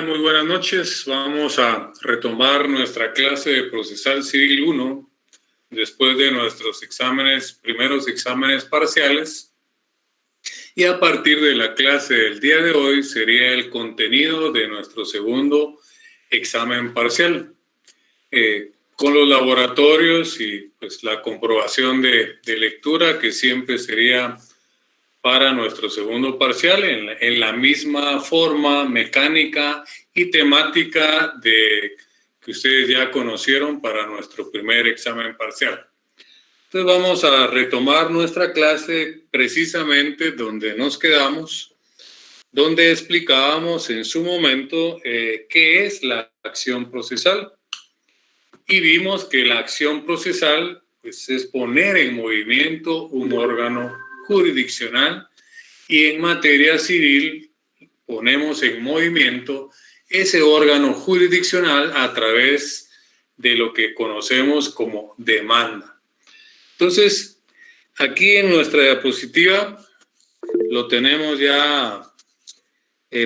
Hola, muy buenas noches. Vamos a retomar nuestra clase de Procesal Civil 1 después de nuestros primeros exámenes parciales. Y a partir de la clase del día de hoy sería el contenido de nuestro segundo examen parcial. Con los laboratorios y pues la comprobación de lectura, que siempre sería para nuestro segundo parcial en la misma forma mecánica y temática que ustedes ya conocieron para nuestro primer examen parcial. Entonces vamos a retomar nuestra clase precisamente donde nos quedamos, donde explicábamos en su momento qué es la acción procesal. Y vimos que la acción procesal pues, es poner en movimiento un órgano jurisdiccional, y en materia civil ponemos en movimiento ese órgano jurisdiccional a través de lo que conocemos como demanda. Entonces, aquí en nuestra diapositiva lo tenemos ya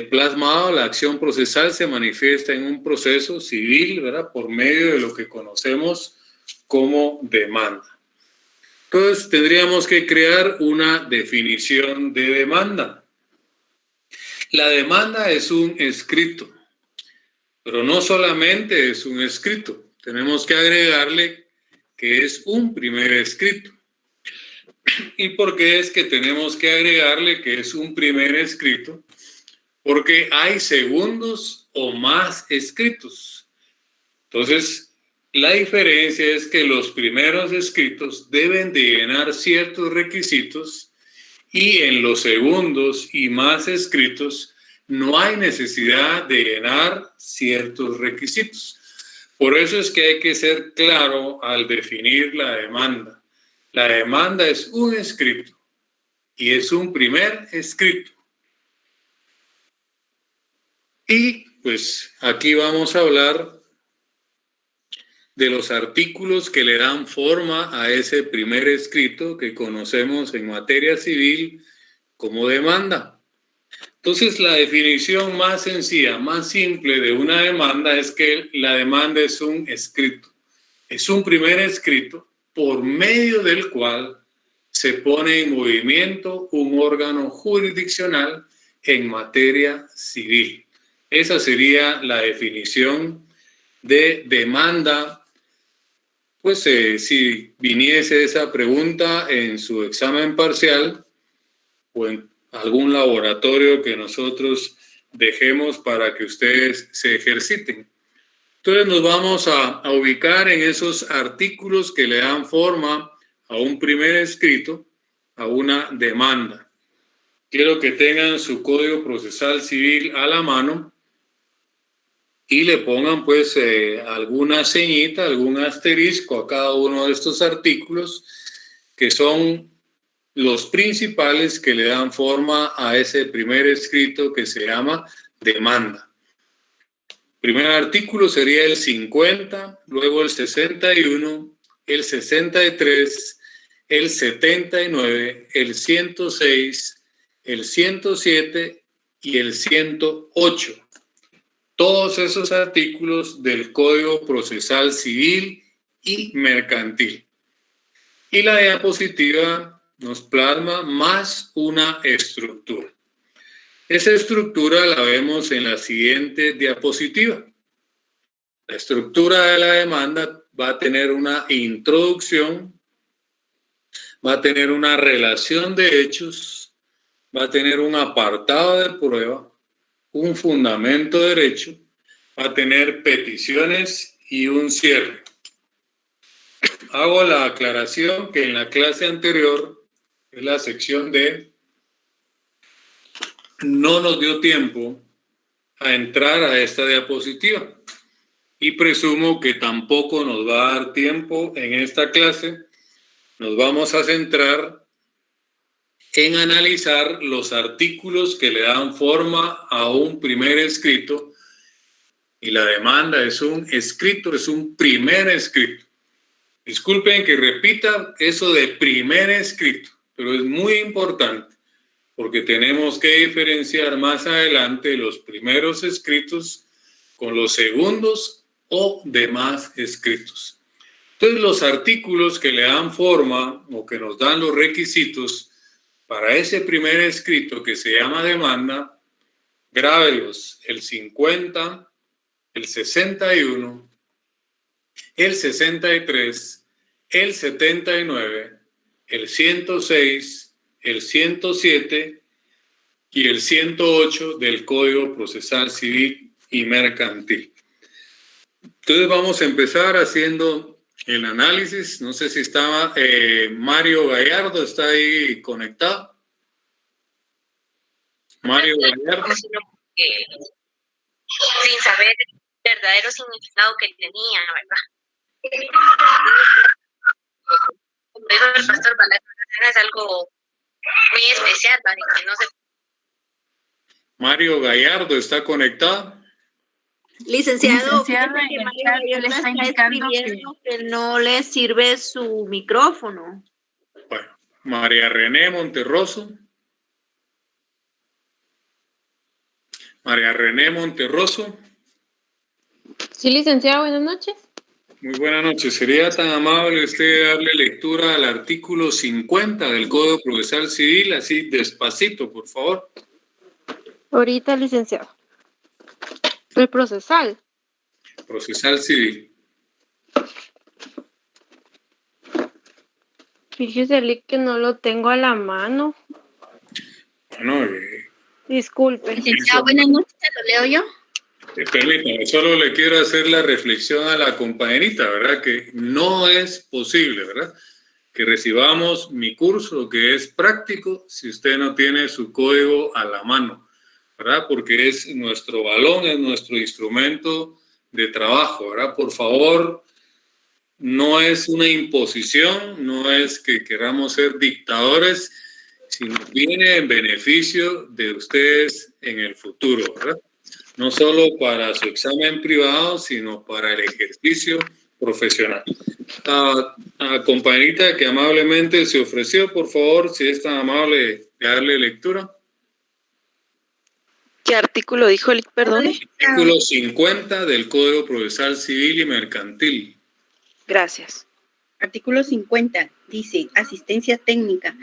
plasmado. La acción procesal se manifiesta en un proceso civil, ¿verdad?, por medio de lo que conocemos como demanda. Entonces, tendríamos que crear una definición de demanda. La demanda es un escrito, pero no solamente es un escrito. Tenemos que agregarle que es un primer escrito. ¿Y por qué es que tenemos que agregarle que es un primer escrito? Porque hay segundos o más escritos. Entonces, la diferencia es que los primeros escritos deben de llenar ciertos requisitos y en los segundos y más escritos no hay necesidad de llenar ciertos requisitos. Por eso es que hay que ser claro al definir la demanda. La demanda es un escrito y es un primer escrito. Y pues aquí vamos a hablar de los artículos que le dan forma a ese primer escrito que conocemos en materia civil como demanda. Entonces, la definición más sencilla, más simple de una demanda es que la demanda es un escrito. Es un primer escrito por medio del cual se pone en movimiento un órgano jurisdiccional en materia civil. Esa sería la definición de demanda. Pues si viniese esa pregunta en su examen parcial o en algún laboratorio que nosotros dejemos para que ustedes se ejerciten. Entonces nos vamos a ubicar en esos artículos que le dan forma a un primer escrito, a una demanda. Quiero que tengan su Código Procesal Civil a la mano y le pongan pues alguna ceñita, algún asterisco a cada uno de estos artículos que son los principales que le dan forma a ese primer escrito que se llama demanda. Primer artículo sería el 50, luego el 61, el 63, el 79, el 106, el 107 y el 108. Todos esos artículos del Código Procesal Civil y Mercantil. Y la diapositiva nos plasma más una estructura. Esa estructura la vemos en la siguiente diapositiva. La estructura de la demanda va a tener una introducción, va a tener una relación de hechos, va a tener un apartado de prueba, un fundamento de derecho, va a tener peticiones y un cierre. Hago la aclaración que en la clase anterior, en la sección D, no nos dio tiempo a entrar a esta diapositiva y presumo que tampoco nos va a dar tiempo en esta clase. Nos vamos a centrar en analizar los artículos que le dan forma a un primer escrito, y la demanda es un escrito, es un primer escrito. Disculpen que repita eso de primer escrito, pero es muy importante. porque tenemos que diferenciar más adelante los primeros escritos con los segundos o demás escritos. Entonces, los artículos que le dan forma o que nos dan los requisitos para ese primer escrito que se llama demanda, grábelos: el 50, el 61, el 63, el 79, el 106, el 107 y el 108 del Código Procesal Civil y Mercantil. Entonces vamos a empezar haciendo el análisis. No sé si estaba Mario Gallardo, ¿está ahí conectado? Mario Gallardo. Sin saber el verdadero significado que tenía, ¿verdad? Como dijo el pastor, la declaración es algo muy especial, ¿vale? Que no se... Mario Gallardo, ¿está conectado? Licenciado, que Mario Gallardo está indicando que no le sirve su micrófono. Bueno, María René Monterroso. María René Monterroso. Sí, licenciado, buenas noches. Muy buenas noches. ¿Sería tan amable usted darle lectura al artículo 50 del Código Procesal Civil, así despacito, por favor? Ahorita, licenciado. El procesal. Procesal Civil. Fíjese, que no lo tengo a la mano. Bueno, disculpe. Licenciado, buenas noches, ¿lo leo yo? Permítame, solo le quiero hacer la reflexión a la compañerita, ¿verdad? Que no es posible, ¿verdad?, que recibamos mi curso, que es práctico, si usted no tiene su código a la mano, ¿verdad? Porque es nuestro balón, es nuestro instrumento de trabajo, ¿verdad? Por favor, no es una imposición, no es que queramos ser dictadores, sino viene en beneficio de ustedes en el futuro, ¿verdad? No solo para su examen privado, sino para el ejercicio profesional. Compañerita que amablemente se ofreció, por favor, si es tan amable de darle lectura. ¿Qué artículo dijo el perdone? Artículo 50 del Código Procesal Civil y Mercantil. Gracias. Artículo 50 dice: asistencia técnica.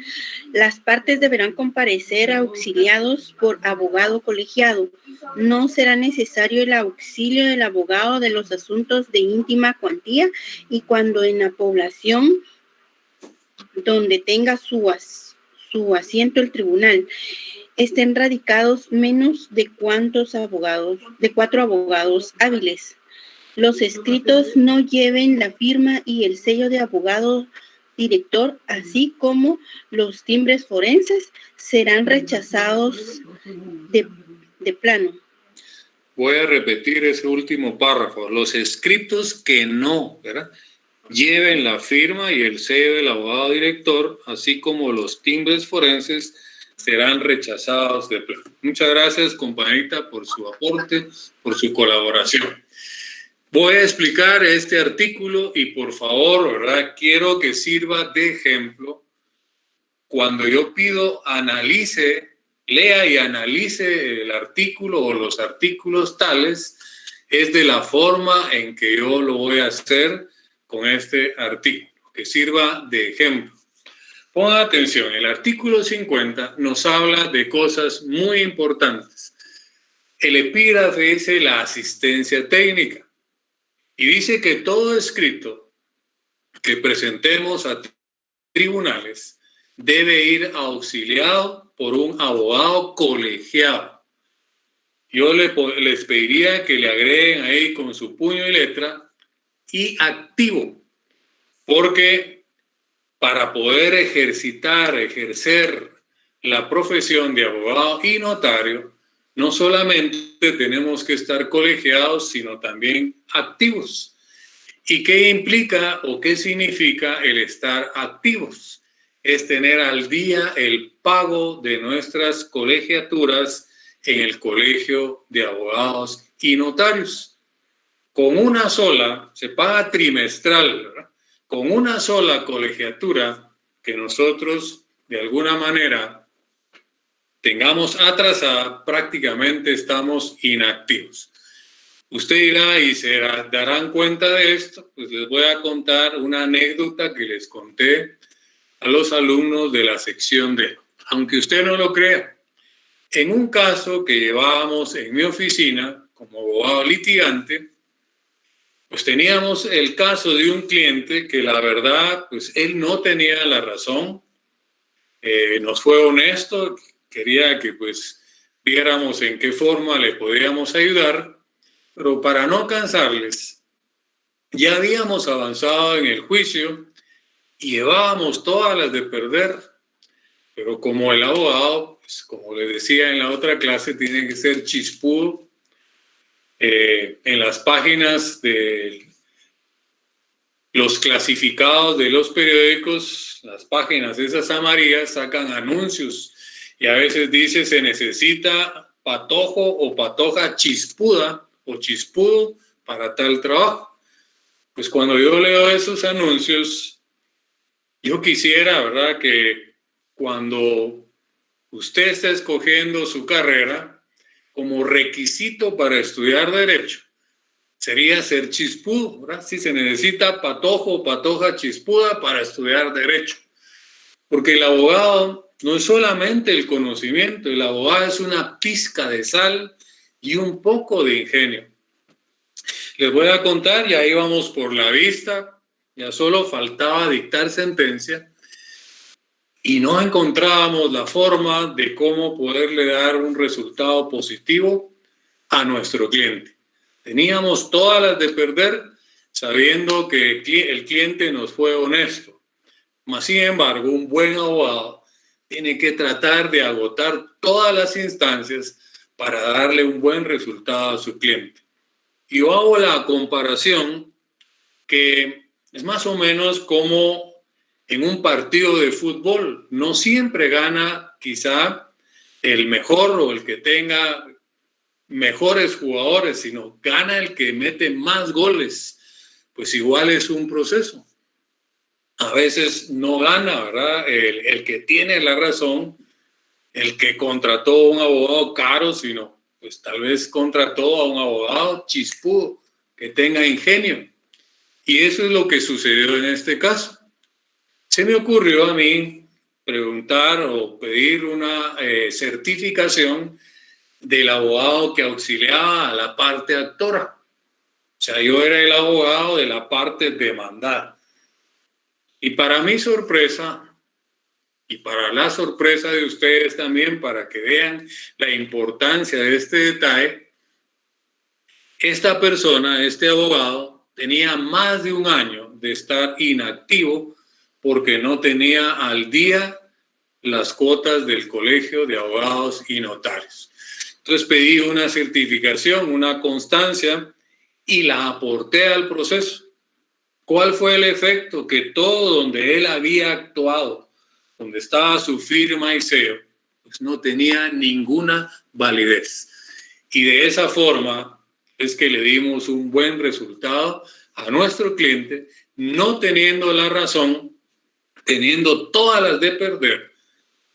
Las partes deberán comparecer auxiliados por abogado colegiado. No será necesario el auxilio del abogado de los asuntos de íntima cuantía y cuando en la población donde tenga su asiento el tribunal estén radicados menos de 4 abogados hábiles. Los escritos no lleven la firma y el sello de abogado director, así como los timbres forenses, serán rechazados de plano. Voy a repetir ese último párrafo. Los escritos que no, ¿verdad?, lleven la firma y el sello del abogado director, así como los timbres forenses, serán rechazados de plano. Muchas gracias, compañerita, por su aporte, por su colaboración. Voy a explicar este artículo y por favor, ¿verdad?, quiero que sirva de ejemplo cuando yo pido lea y analice el artículo o los artículos tales, es de la forma en que yo lo voy a hacer con este artículo, que sirva de ejemplo. Pongan atención, el artículo 50 nos habla de cosas muy importantes. El epígrafe dice la asistencia técnica. Y dice que todo escrito que presentemos a tribunales debe ir auxiliado por un abogado colegiado. Yo les pediría que le agreguen ahí con su puño y letra y activo, porque para poder ejercer la profesión de abogado y notario, no solamente tenemos que estar colegiados, sino también activos. ¿Y qué implica o qué significa el estar activos? Es tener al día el pago de nuestras colegiaturas en el Colegio de Abogados y Notarios. Con una sola, se paga trimestral, ¿verdad?, con una sola colegiatura que nosotros de alguna manera tengamos atrasada, prácticamente estamos inactivos. Usted dirá y se darán cuenta de esto, pues les voy a contar una anécdota que les conté a los alumnos de la sección D. Aunque usted no lo crea, en un caso que llevábamos en mi oficina como abogado litigante, pues teníamos el caso de un cliente que la verdad, pues él no tenía la razón, nos fue honesto, quería que pues viéramos en qué forma le podíamos ayudar, pero para no cansarles, ya habíamos avanzado en el juicio y llevábamos todas las de perder, pero como el abogado, pues, como les decía en la otra clase, tiene que ser chispudo. En las páginas de los clasificados de los periódicos, las páginas esas amarillas sacan anuncios y a veces dice se necesita patojo o patoja chispuda o chispudo para tal trabajo. Pues cuando yo leo esos anuncios, yo quisiera, ¿verdad?, que cuando usted está escogiendo su carrera, como requisito para estudiar derecho, sería ser chispudo, ¿verdad? Si se necesita patojo o patoja chispuda para estudiar derecho. Porque el abogado no es solamente el conocimiento, el abogado es una pizca de sal y un poco de ingenio. Les voy a contar, ya íbamos por la vista, ya solo faltaba dictar sentencia y no encontrábamos la forma de cómo poderle dar un resultado positivo a nuestro cliente. Teníamos todas las de perder, sabiendo que el cliente nos fue honesto. Mas, sin embargo, un buen abogado tiene que tratar de agotar todas las instancias para darle un buen resultado a su cliente. Y yo hago la comparación que es más o menos como en un partido de fútbol. No siempre gana quizá el mejor o el que tenga mejores jugadores, sino gana el que mete más goles. Pues igual es un proceso. A veces no gana, ¿verdad?, el que tiene la razón, el que contrató a un abogado caro, sino pues tal vez contrató a un abogado chispudo, que tenga ingenio. Y eso es lo que sucedió en este caso. Se me ocurrió a mí preguntar o pedir una certificación del abogado que auxiliaba a la parte actora. O sea, yo era el abogado de la parte demandada. Y para mi sorpresa, y para la sorpresa de ustedes también, para que vean la importancia de este detalle, esta persona, este abogado, tenía más de un año de estar inactivo porque no tenía al día las cuotas del Colegio de Abogados y Notarios. Entonces pedí una certificación, una constancia y la aporté al proceso. ¿Cuál fue el efecto? Que todo donde él había actuado, donde estaba su firma y sello, pues no tenía ninguna validez. Y de esa forma es que le dimos un buen resultado a nuestro cliente, no teniendo la razón, teniendo todas las de perder.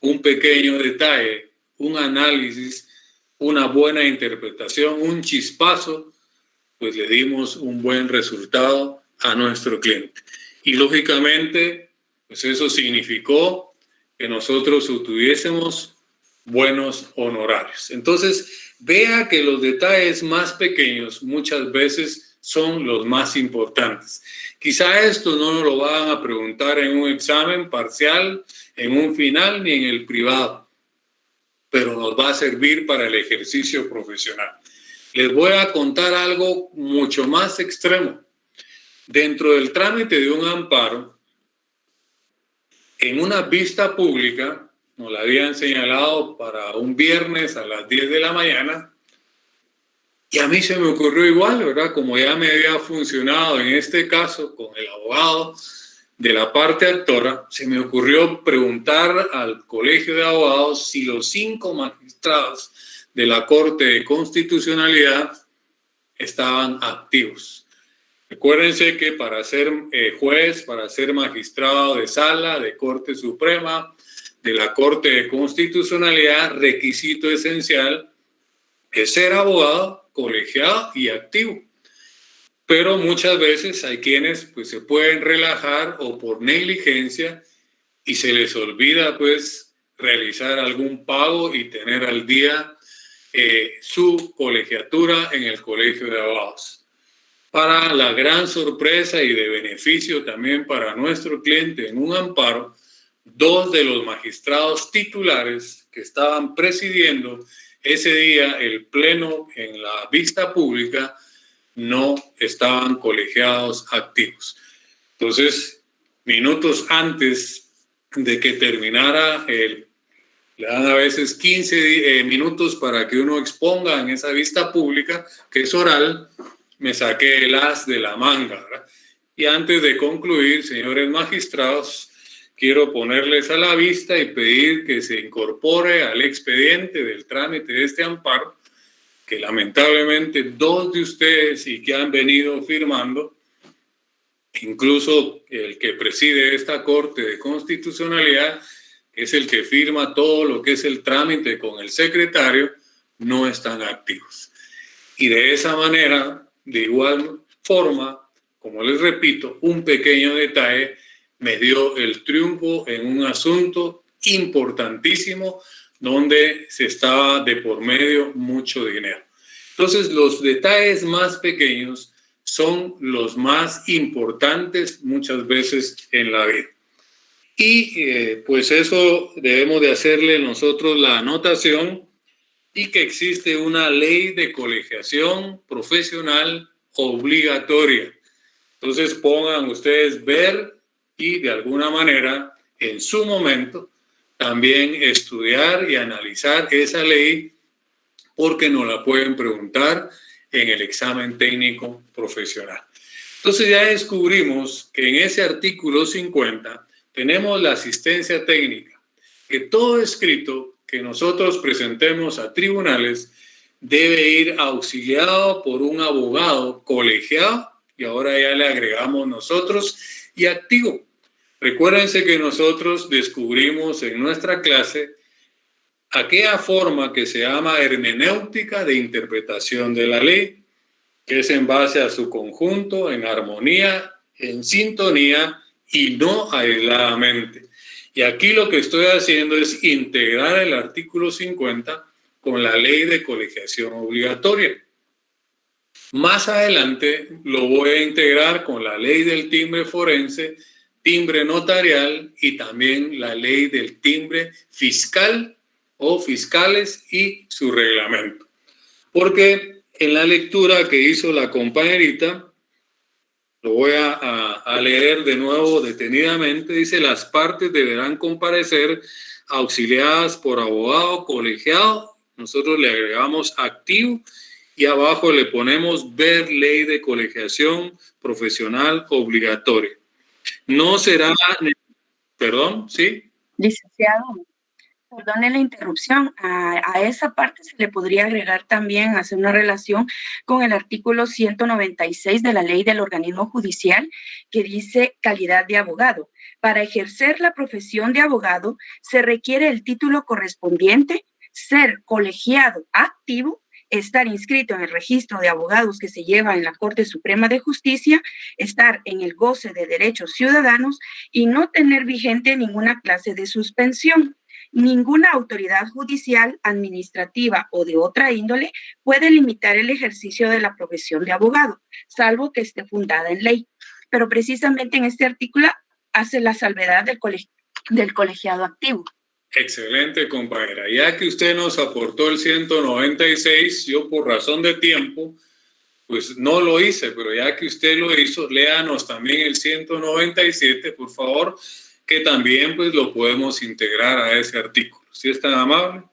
Un pequeño detalle, un análisis, una buena interpretación, un chispazo, pues le dimos un buen resultado a nuestro cliente. Y lógicamente, pues eso significó que nosotros obtuviésemos buenos honorarios. Entonces, vea que los detalles más pequeños muchas veces son los más importantes. Quizá esto no lo van a preguntar en un examen parcial, en un final, ni en el privado, pero nos va a servir para el ejercicio profesional. Les voy a contar algo mucho más extremo. Dentro del trámite de un amparo, en una vista pública, nos la habían señalado para un viernes a las 10 de la mañana, y a mí se me ocurrió igual, ¿verdad? Como ya me había funcionado en este caso con el abogado de la parte actora, se me ocurrió preguntar al Colegio de Abogados si los 5 magistrados de la Corte de Constitucionalidad estaban activos. Recuérdense que para ser juez, para ser magistrado de sala, de Corte Suprema, de la Corte de Constitucionalidad, requisito esencial es ser abogado, colegiado y activo. Pero muchas veces hay quienes pues se pueden relajar o por negligencia y se les olvida pues realizar algún pago y tener al día su colegiatura en el Colegio de Abogados. Para la gran sorpresa y de beneficio también para nuestro cliente en un amparo, 2 de los magistrados titulares que estaban presidiendo ese día el pleno en la vista pública no estaban colegiados activos. Entonces, minutos antes de que terminara le dan a veces 15 minutos para que uno exponga en esa vista pública, que es oral, me saqué el as de la manga, ¿verdad? Y antes de concluir, señores magistrados, quiero ponerles a la vista y pedir que se incorpore al expediente del trámite de este amparo, que lamentablemente 2 de ustedes y que han venido firmando, incluso el que preside esta Corte de Constitucionalidad, que es el que firma todo lo que es el trámite con el secretario, no están activos. Y de esa manera, de igual forma, como les repito, un pequeño detalle me dio el triunfo en un asunto importantísimo donde se estaba de por medio mucho dinero. Entonces, los detalles más pequeños son los más importantes muchas veces en la vida. Y pues eso debemos de hacerle nosotros la anotación y que existe una ley de colegiación profesional obligatoria. Entonces pongan ustedes ver y de alguna manera en su momento también estudiar y analizar esa ley porque nos la pueden preguntar en el examen técnico profesional. Entonces ya descubrimos que en ese artículo 50 tenemos la asistencia técnica, que todo escrito que nosotros presentemos a tribunales debe ir auxiliado por un abogado colegiado, y ahora ya le agregamos nosotros, y activo. Recuérdense que nosotros descubrimos en nuestra clase aquella forma que se llama hermenéutica de interpretación de la ley, que es en base a su conjunto, en armonía, en sintonía y no aisladamente. Y aquí lo que estoy haciendo es integrar el artículo 50 con la ley de colegiación obligatoria. Más adelante lo voy a integrar con la ley del timbre forense, timbre notarial y también la ley del timbre fiscal o fiscales y su reglamento. Porque en la lectura que hizo la compañerita, lo voy a leer de nuevo detenidamente, dice: las partes deberán comparecer auxiliadas por abogado colegiado, nosotros le agregamos activo y abajo le ponemos ver ley de colegiación profesional obligatoria. No será, perdón, ¿sí? Licenciado, perdone la interrupción, a esa parte se le podría agregar también, hacer una relación con el artículo 196 de la Ley del Organismo Judicial, que dice calidad de abogado. Para ejercer la profesión de abogado se requiere el título correspondiente, ser colegiado activo, estar inscrito en el registro de abogados que se lleva en la Corte Suprema de Justicia, estar en el goce de derechos ciudadanos y no tener vigente ninguna clase de suspensión. Ninguna autoridad judicial, administrativa o de otra índole puede limitar el ejercicio de la profesión de abogado, salvo que esté fundada en ley. Pero precisamente en este artículo hace la salvedad del colegiado activo. Excelente, compañera. Ya que usted nos aportó el 196, yo por razón de tiempo, pues no lo hice, pero ya que usted lo hizo, léanos también el 197, por favor, que también pues lo podemos integrar a ese artículo. ¿Sí es tan amable?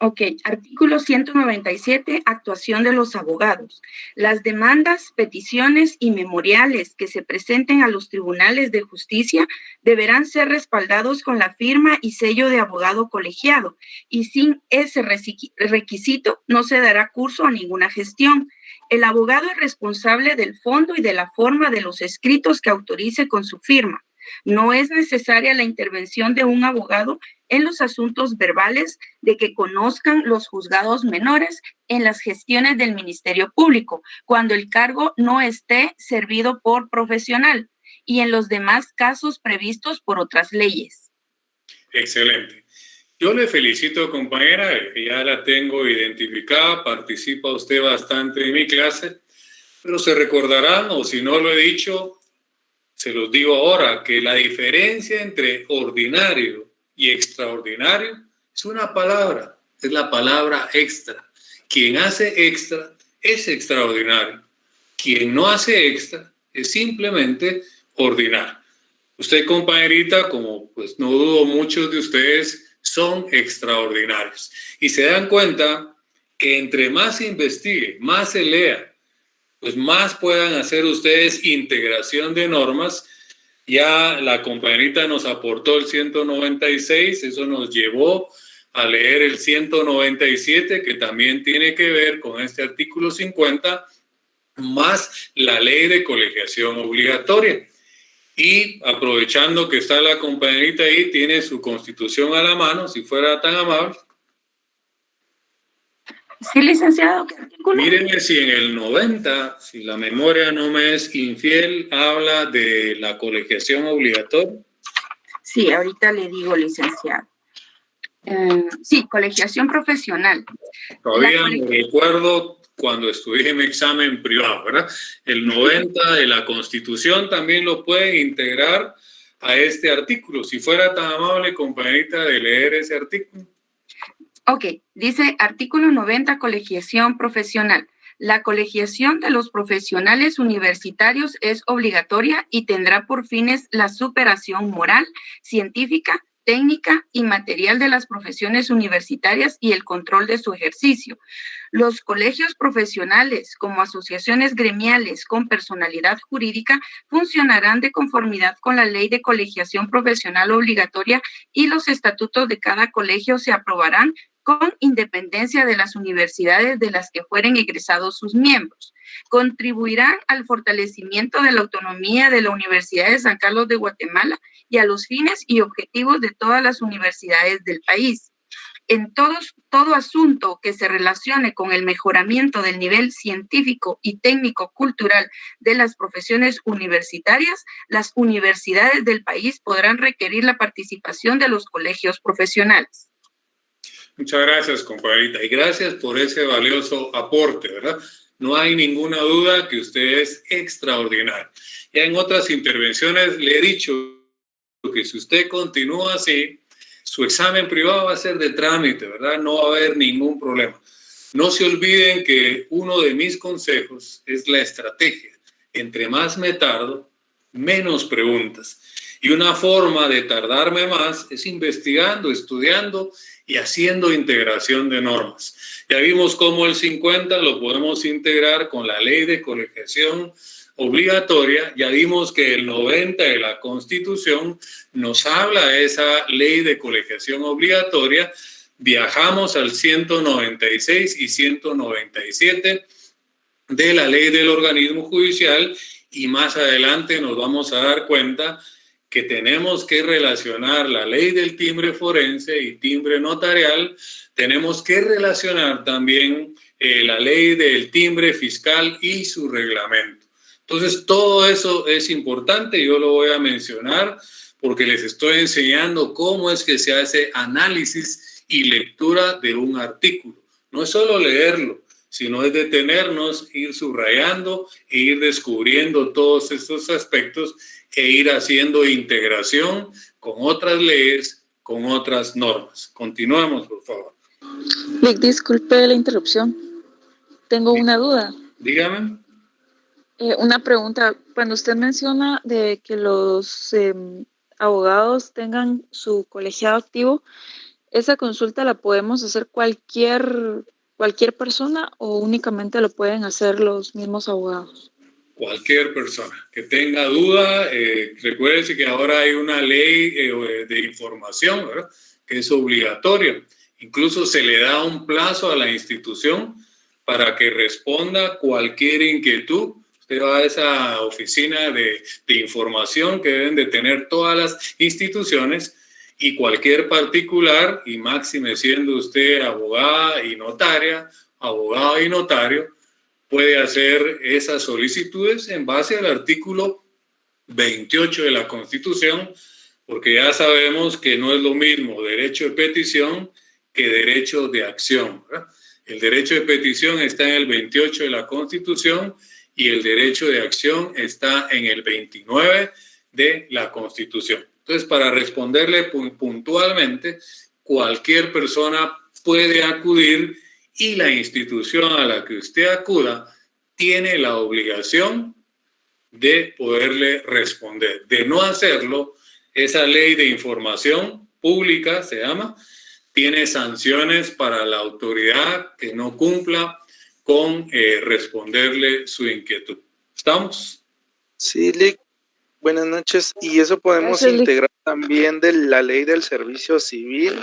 Ok, artículo 197, actuación de los abogados. Las demandas, peticiones y memoriales que se presenten a los tribunales de justicia deberán ser respaldados con la firma y sello de abogado colegiado, y sin ese requisito no se dará curso a ninguna gestión. El abogado es responsable del fondo y de la forma de los escritos que autorice con su firma. No es necesaria la intervención de un abogado en los asuntos verbales de que conozcan los juzgados menores en las gestiones del Ministerio Público, cuando el cargo no esté servido por profesional, y en los demás casos previstos por otras leyes. Excelente. Yo le felicito, compañera, ya la tengo identificada, participa usted bastante en mi clase, pero se recordarán, o si no lo he dicho, se los digo ahora, que la diferencia entre ordinario y extraordinario es una palabra, es la palabra extra. Quien hace extra es extraordinario. Quien no hace extra es simplemente ordinario. Usted, compañerita, como pues no dudo muchos de ustedes, son extraordinarios. Y se dan cuenta que entre más se investigue, más se lea, pues más puedan hacer ustedes integración de normas. Ya la compañerita nos aportó el 196, eso nos llevó a leer el 197, que también tiene que ver con este artículo 50, más la ley de colegiación obligatoria. Y aprovechando que está la compañerita ahí, tiene su constitución a la mano, si fuera tan amable. Sí, licenciado, ¿qué artículo? Mírenme si en el 90, si la memoria no me es infiel, habla de la colegiación obligatoria. Sí, ahorita le digo, licenciado. Sí, colegiación profesional. Todavía me recuerdo cuando estudié mi examen privado, ¿verdad? El 90 de la Constitución también lo pueden integrar a este artículo. Si fuera tan amable, compañerita, de leer ese artículo. Ok, dice artículo 90, colegiación profesional. La colegiación de los profesionales universitarios es obligatoria y tendrá por fines la superación moral, científica, técnica y material de las profesiones universitarias y el control de su ejercicio. Los colegios profesionales, como asociaciones gremiales con personalidad jurídica, funcionarán de conformidad con la Ley de Colegiación Profesional Obligatoria y los estatutos de cada colegio se aprobarán con independencia de las universidades de las que fueren egresados sus miembros. Contribuirán al fortalecimiento de la autonomía de la Universidad de San Carlos de Guatemala y a los fines y objetivos de todas las universidades del país. En todo asunto que se relacione con el mejoramiento del nivel científico y técnico-cultural de las profesiones universitarias, las universidades del país podrán requerir la participación de los colegios profesionales. Muchas gracias, compañerita, y gracias por ese valioso aporte, ¿verdad? No hay ninguna duda que usted es extraordinario. Ya en otras intervenciones le he dicho que si usted continúa así, su examen privado va a ser de trámite, ¿verdad? No va a haber ningún problema. No se olviden que uno de mis consejos es la estrategia. Entre más me tardo, menos preguntas. Y una forma de tardarme más es investigando, estudiando y haciendo integración de normas. Ya vimos cómo el 50 lo podemos integrar con la ley de colegiación obligatoria. Ya vimos que el 90 de la Constitución nos habla de esa ley de colegiación obligatoria. Viajamos al 196 y 197 de la ley del organismo judicial y más adelante nos vamos a dar cuenta que tenemos que relacionar la ley del timbre forense y timbre notarial, tenemos que relacionar también la ley del timbre fiscal y su reglamento. Entonces, todo eso es importante, yo lo voy a mencionar porque les estoy enseñando cómo es que se hace análisis y lectura de un artículo. No es solo leerlo, sino es detenernos, ir subrayando e ir descubriendo todos estos aspectos e ir haciendo integración con otras leyes, con otras normas. Continuamos, por favor. Disculpe la interrupción. Tengo una duda. Dígame. Una pregunta. Cuando usted menciona de que los abogados tengan su colegiado activo, ¿esa consulta la podemos hacer cualquier persona o únicamente lo pueden hacer los mismos abogados? Cualquier persona que tenga duda, recuérdese que ahora hay una ley de información, ¿verdad?, que es obligatoria. Incluso se le da un plazo a la institución para que responda cualquier inquietud. Usted va a esa oficina de información que deben de tener todas las instituciones, y cualquier particular, y máxime siendo usted abogada y notaria, abogado y notario, puede hacer esas solicitudes en base al artículo 28 de la Constitución, porque ya sabemos que no es lo mismo derecho de petición que derecho de acción, ¿verdad? El derecho de petición está en el 28 de la Constitución y el derecho de acción está en el 29 de la Constitución. Entonces, para responderle puntualmente, cualquier persona puede acudir y la institución a la que usted acuda tiene la obligación de poderle responder. De no hacerlo, esa ley de información pública, se llama, tiene sanciones para la autoridad que no cumpla con responderle su inquietud. ¿Estamos? Sí, Lick. Buenas noches. Y eso podemos integrar también de la ley del servicio civil,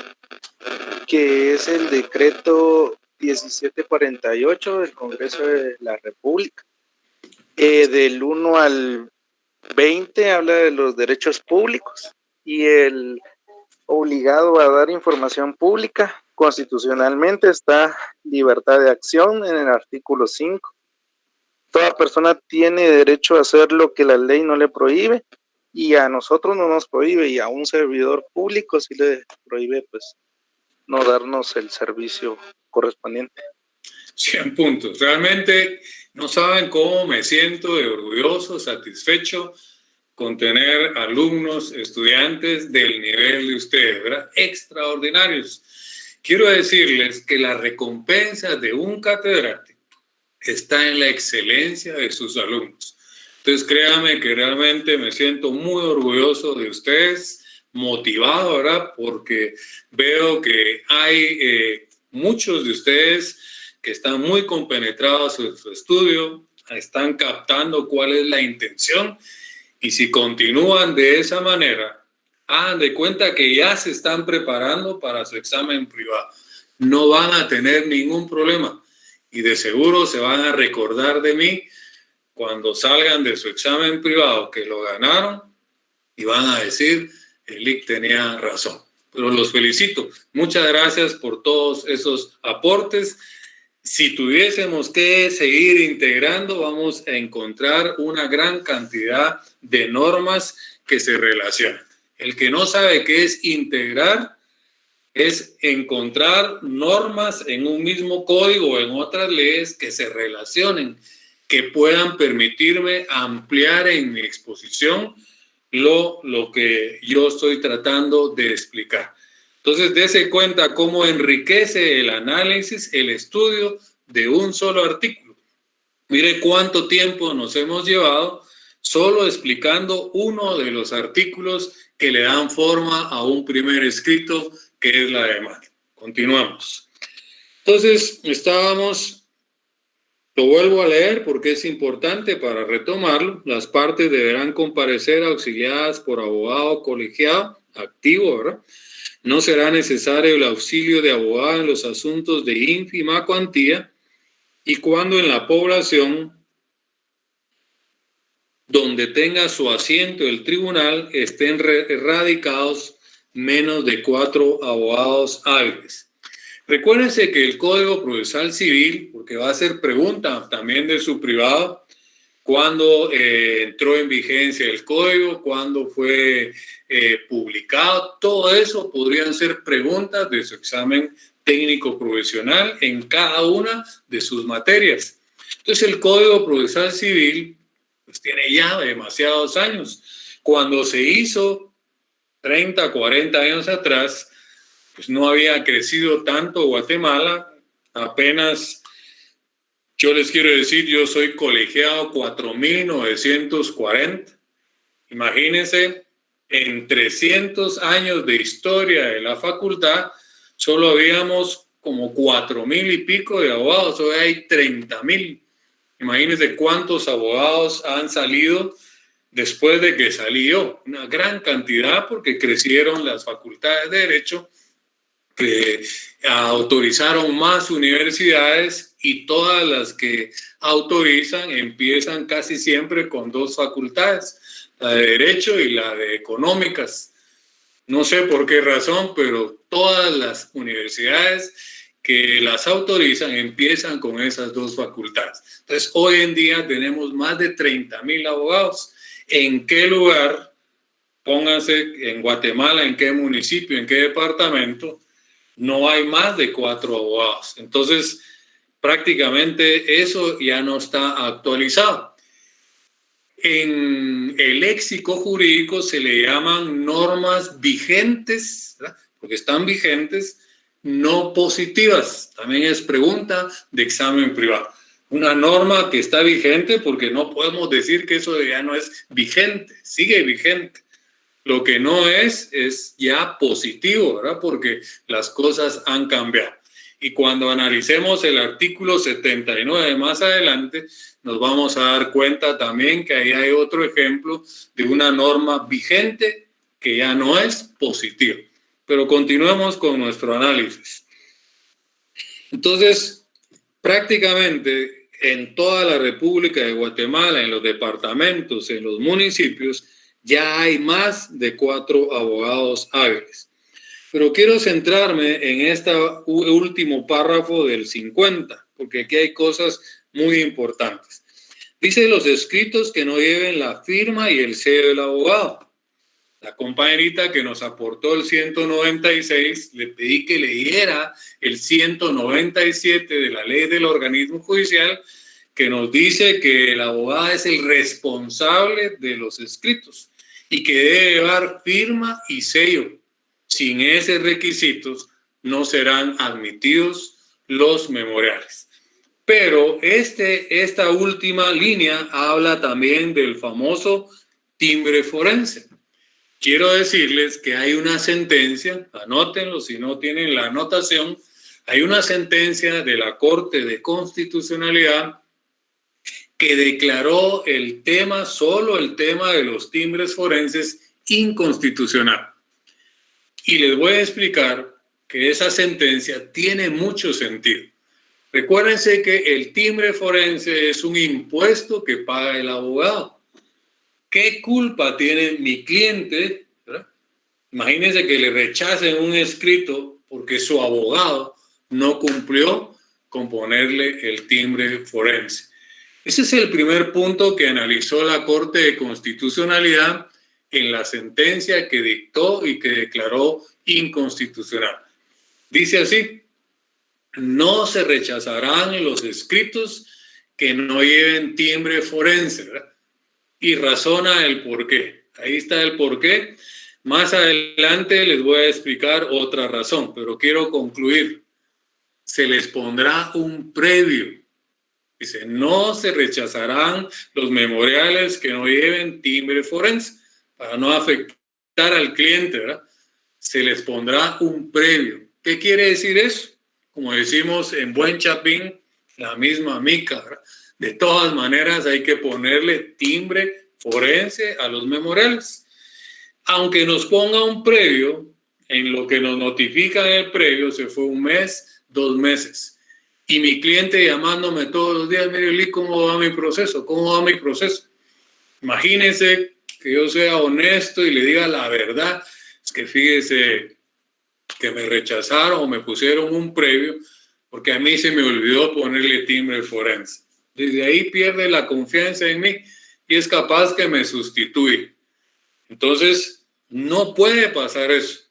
que es el decreto 1748 del Congreso de la República. Del 1 al 20 habla de los derechos públicos y el obligado a dar información pública. Constitucionalmente está libertad de acción en el artículo 5. Toda persona tiene derecho a hacer lo que la ley no le prohíbe, y a nosotros no nos prohíbe, y a un servidor público sí le prohíbe, pues, no darnos el servicio correspondiente. 100 puntos. Realmente no saben cómo me siento de orgulloso, satisfecho con tener alumnos, estudiantes del nivel de ustedes, ¿verdad? Extraordinarios. Quiero decirles que la recompensa de un catedrático está en la excelencia de sus alumnos. Entonces, créanme que realmente me siento muy orgulloso de ustedes, motivado, ¿verdad? Porque veo que hay muchos de ustedes que están muy compenetrados en su estudio, están captando cuál es la intención, y si continúan de esa manera, hagan de cuenta que ya se están preparando para su examen privado. No van a tener ningún problema. Y de seguro se van a recordar de mí cuando salgan de su examen privado que lo ganaron, y van a decir, el Lick tenía razón. Pero los felicito. Muchas gracias por todos esos aportes. Si tuviésemos que seguir integrando, vamos a encontrar una gran cantidad de normas que se relacionan. El que no sabe qué es integrar es encontrar normas en un mismo código o en otras leyes que se relacionen, que puedan permitirme ampliar en mi exposición lo que yo estoy tratando de explicar. Entonces, dése cuenta cómo enriquece el análisis, el estudio de un solo artículo. Mire cuánto tiempo nos hemos llevado solo explicando uno de los artículos que le dan forma a un primer escrito, que es la demanda. Continuamos. Entonces, lo vuelvo a leer porque es importante para retomarlo. Las partes deberán comparecer auxiliadas por abogado colegiado, activo, ¿verdad? No será necesario el auxilio de abogado en los asuntos de ínfima cuantía, y cuando en la población donde tenga su asiento el tribunal estén radicados menos de 4 abogados hábiles. Recuérdense que el Código Procesal Civil, porque va a ser pregunta también de su privado, cuándo entró en vigencia el código, cuándo fue publicado, todo eso podrían ser preguntas de su examen técnico profesional en cada una de sus materias. Entonces, el Código Procesal Civil pues tiene ya demasiados años. Cuando se hizo 30, 40 años atrás, pues no había crecido tanto Guatemala. Apenas, yo les quiero decir, yo soy colegiado 4.940. Imagínense, en 300 años de historia de la facultad, solo habíamos como 4.000 y pico de abogados, hoy hay 30.000. Imagínense cuántos abogados han salido después de que salí yo. Una gran cantidad, porque crecieron las facultades de Derecho, que autorizaron más universidades y todas las que autorizan empiezan casi siempre con 2 facultades, la de Derecho y la de Económicas. No sé por qué razón, pero todas las universidades que las autorizan empiezan con esas 2 facultades. Entonces, hoy en día tenemos más de 30,000 abogados. ¿En qué lugar? Pónganse en Guatemala, en qué municipio, en qué departamento, no hay más de 4 abogados. Entonces, prácticamente eso ya no está actualizado. En el léxico jurídico se le llaman normas vigentes, ¿verdad? Porque están vigentes, no positivas. También es pregunta de examen privado. Una norma que está vigente porque no podemos decir que eso ya no es vigente, sigue vigente. Lo que no es ya positivo, ¿verdad? Porque las cosas han cambiado. Y cuando analicemos el artículo 79 más adelante, nos vamos a dar cuenta también que ahí hay otro ejemplo de una norma vigente que ya no es positiva. Pero continuemos con nuestro análisis. Entonces, prácticamente en toda la República de Guatemala, en los departamentos, en los municipios, ya hay más de 4 abogados hábiles. Pero quiero centrarme en este último párrafo del 50, porque aquí hay cosas muy importantes. Dice los escritos que no lleven la firma y el sello del abogado. La compañerita que nos aportó el 196, le pedí que leyera el 197 de la ley del organismo judicial, que nos dice que el abogado es el responsable de los escritos y que debe llevar firma y sello. Sin esos requisitos no serán admitidos los memoriales. Pero esta última línea habla también del famoso timbre forense. Quiero decirles que hay una sentencia, anótenlo si no tienen la anotación, hay una sentencia de la Corte de Constitucionalidad que declaró solo el tema de los timbres forenses inconstitucional. Y les voy a explicar que esa sentencia tiene mucho sentido. Recuérdense que el timbre forense es un impuesto que paga el abogado. ¿Qué culpa tiene mi cliente? ¿Verdad? Imagínense que le rechacen un escrito porque su abogado no cumplió con ponerle el timbre forense. Ese es el primer punto que analizó la Corte de Constitucionalidad en la sentencia que dictó y que declaró inconstitucional. Dice así: no se rechazarán los escritos que no lleven timbre forense, ¿verdad? Y razona el por qué. Ahí está el por qué. Más adelante les voy a explicar otra razón, pero quiero concluir. Se les pondrá un previo. Dice, no se rechazarán los memoriales que no lleven timbre forense para no afectar al cliente, ¿verdad? Se les pondrá un previo. ¿Qué quiere decir eso? Como decimos en buen chapín, la misma mica, ¿verdad? De todas maneras hay que ponerle timbre forense a los memoriales. Aunque nos ponga un previo, en lo que nos notifican el previo se fue 1 mes, 2 meses. Y mi cliente llamándome todos los días, mire, Lee, ¿cómo va mi proceso? ¿Cómo va mi proceso? Imagínense que yo sea honesto y le diga la verdad. Es que fíjese que me rechazaron o me pusieron un previo porque a mí se me olvidó ponerle timbre forense. Desde ahí pierde la confianza en mí y es capaz que me sustituye. Entonces, no puede pasar eso.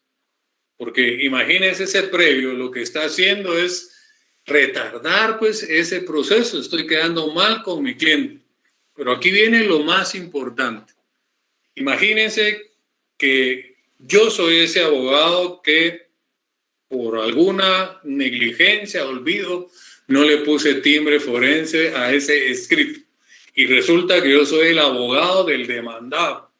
Porque imagínense ese previo, lo que está haciendo es retardar pues ese proceso. Estoy quedando mal con mi cliente. Pero aquí viene lo más importante. Imagínense que yo soy ese abogado que por alguna negligencia, olvido, no le puse timbre forense a ese escrito. Y resulta que yo soy el abogado del demandado.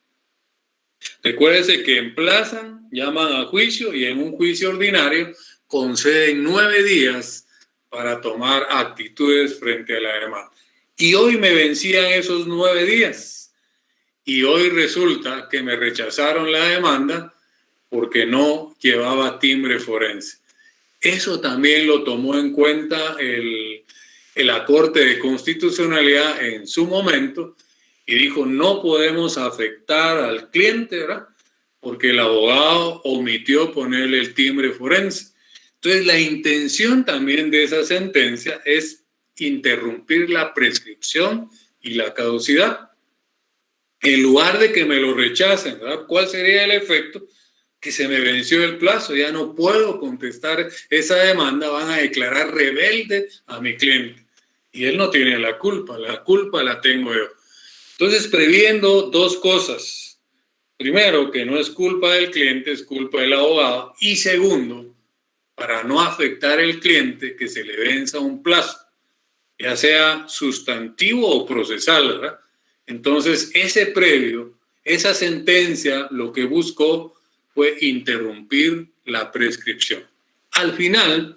Recuérdense que emplazan, llaman a juicio y en un juicio ordinario conceden 9 días para tomar actitudes frente a la demanda. Y hoy me vencían esos 9 días. Y hoy resulta que me rechazaron la demanda porque no llevaba timbre forense. Eso también lo tomó en cuenta la Corte de Constitucionalidad en su momento y dijo, no podemos afectar al cliente, ¿verdad? Porque el abogado omitió ponerle el timbre forense. Entonces, la intención también de esa sentencia es interrumpir la prescripción y la caducidad. En lugar de que me lo rechacen, ¿verdad? ¿Cuál sería el efecto? Que se me venció el plazo, ya no puedo contestar esa demanda, van a declarar rebelde a mi cliente. Y él no tiene la culpa la tengo yo. Entonces, previendo dos cosas. Primero, que no es culpa del cliente, es culpa del abogado. Y segundo, para no afectar al cliente, que se le venza un plazo, ya sea sustantivo o procesal, ¿verdad? Entonces, ese previo, esa sentencia, lo que buscó fue interrumpir la prescripción. Al final,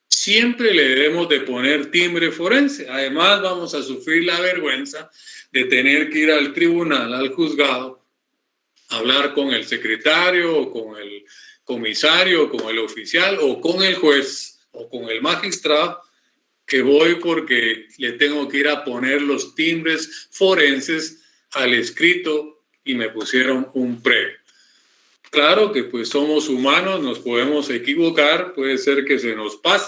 siempre le debemos de poner timbre forense. Además, vamos a sufrir la vergüenza de tener que ir al tribunal, al juzgado, hablar con el secretario o con el comisario, o con el oficial o con el juez o con el magistrado, que voy porque le tengo que ir a poner los timbres forenses al escrito y me pusieron un previo. Claro que pues somos humanos, nos podemos equivocar, puede ser que se nos pase,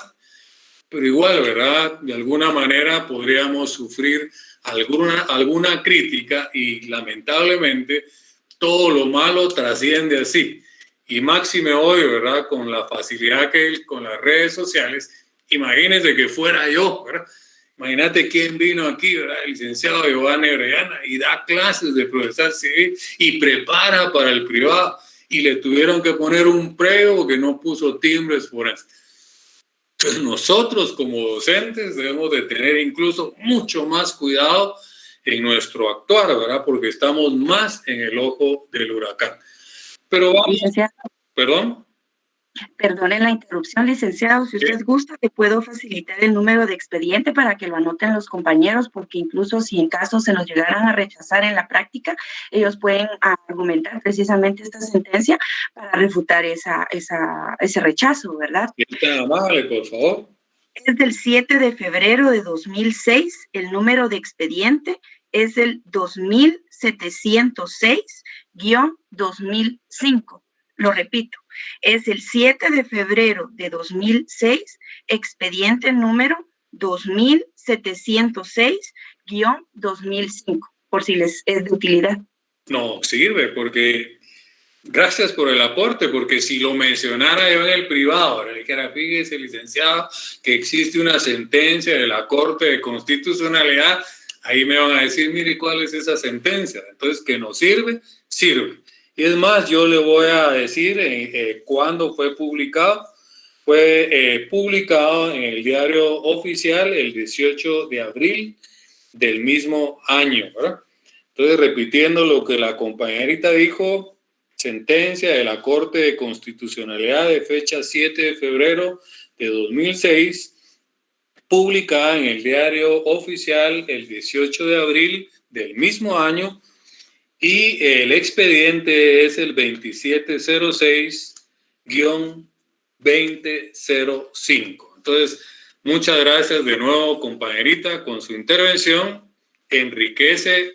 pero igual, ¿verdad? De alguna manera podríamos sufrir alguna crítica y lamentablemente todo lo malo trasciende así. Y máxime hoy, ¿verdad? Con la facilidad que hay con las redes sociales, imagínense que fuera yo, ¿verdad? Imagínate quién vino aquí, ¿verdad? El licenciado Giovanni Orellana y da clases de procesal civil y prepara para el privado y le tuvieron que poner un previo porque no puso timbres forenses. Pues nosotros como docentes debemos de tener incluso mucho más cuidado en nuestro actuar, ¿verdad? Porque estamos más en el ojo del huracán. Pero vamos, ¿perdón? Perdone la interrupción, licenciado. Si usted gusta, le puedo facilitar el número de expediente para que lo anoten los compañeros, porque incluso si en caso se nos llegaran a rechazar en la práctica, ellos pueden argumentar precisamente esta sentencia para refutar ese rechazo, ¿verdad? Tan amable, por favor. Es del 7 de febrero de 2006. El número de expediente es el 2706-2005. Lo repito, es el 7 de febrero de 2006, expediente número 2706-2005, por si les es de utilidad. No, sirve, porque gracias por el aporte, porque si lo mencionara yo en el privado, ahora le dijera, fíjese, licenciado, que existe una sentencia de la Corte de Constitucionalidad, ahí me van a decir, mire, ¿cuál es esa sentencia? Entonces, que no sirve, sirve. Y es más, yo le voy a decir cuándo fue publicado. Fue publicado en el diario oficial el 18 de abril del mismo año, ¿verdad? Entonces, repitiendo lo que la compañerita dijo, sentencia de la Corte de Constitucionalidad de fecha 7 de febrero de 2006, publicada en el diario oficial el 18 de abril del mismo año, y el expediente es el 2706-2005. Entonces, muchas gracias de nuevo, compañerita, con su intervención. Enriquece,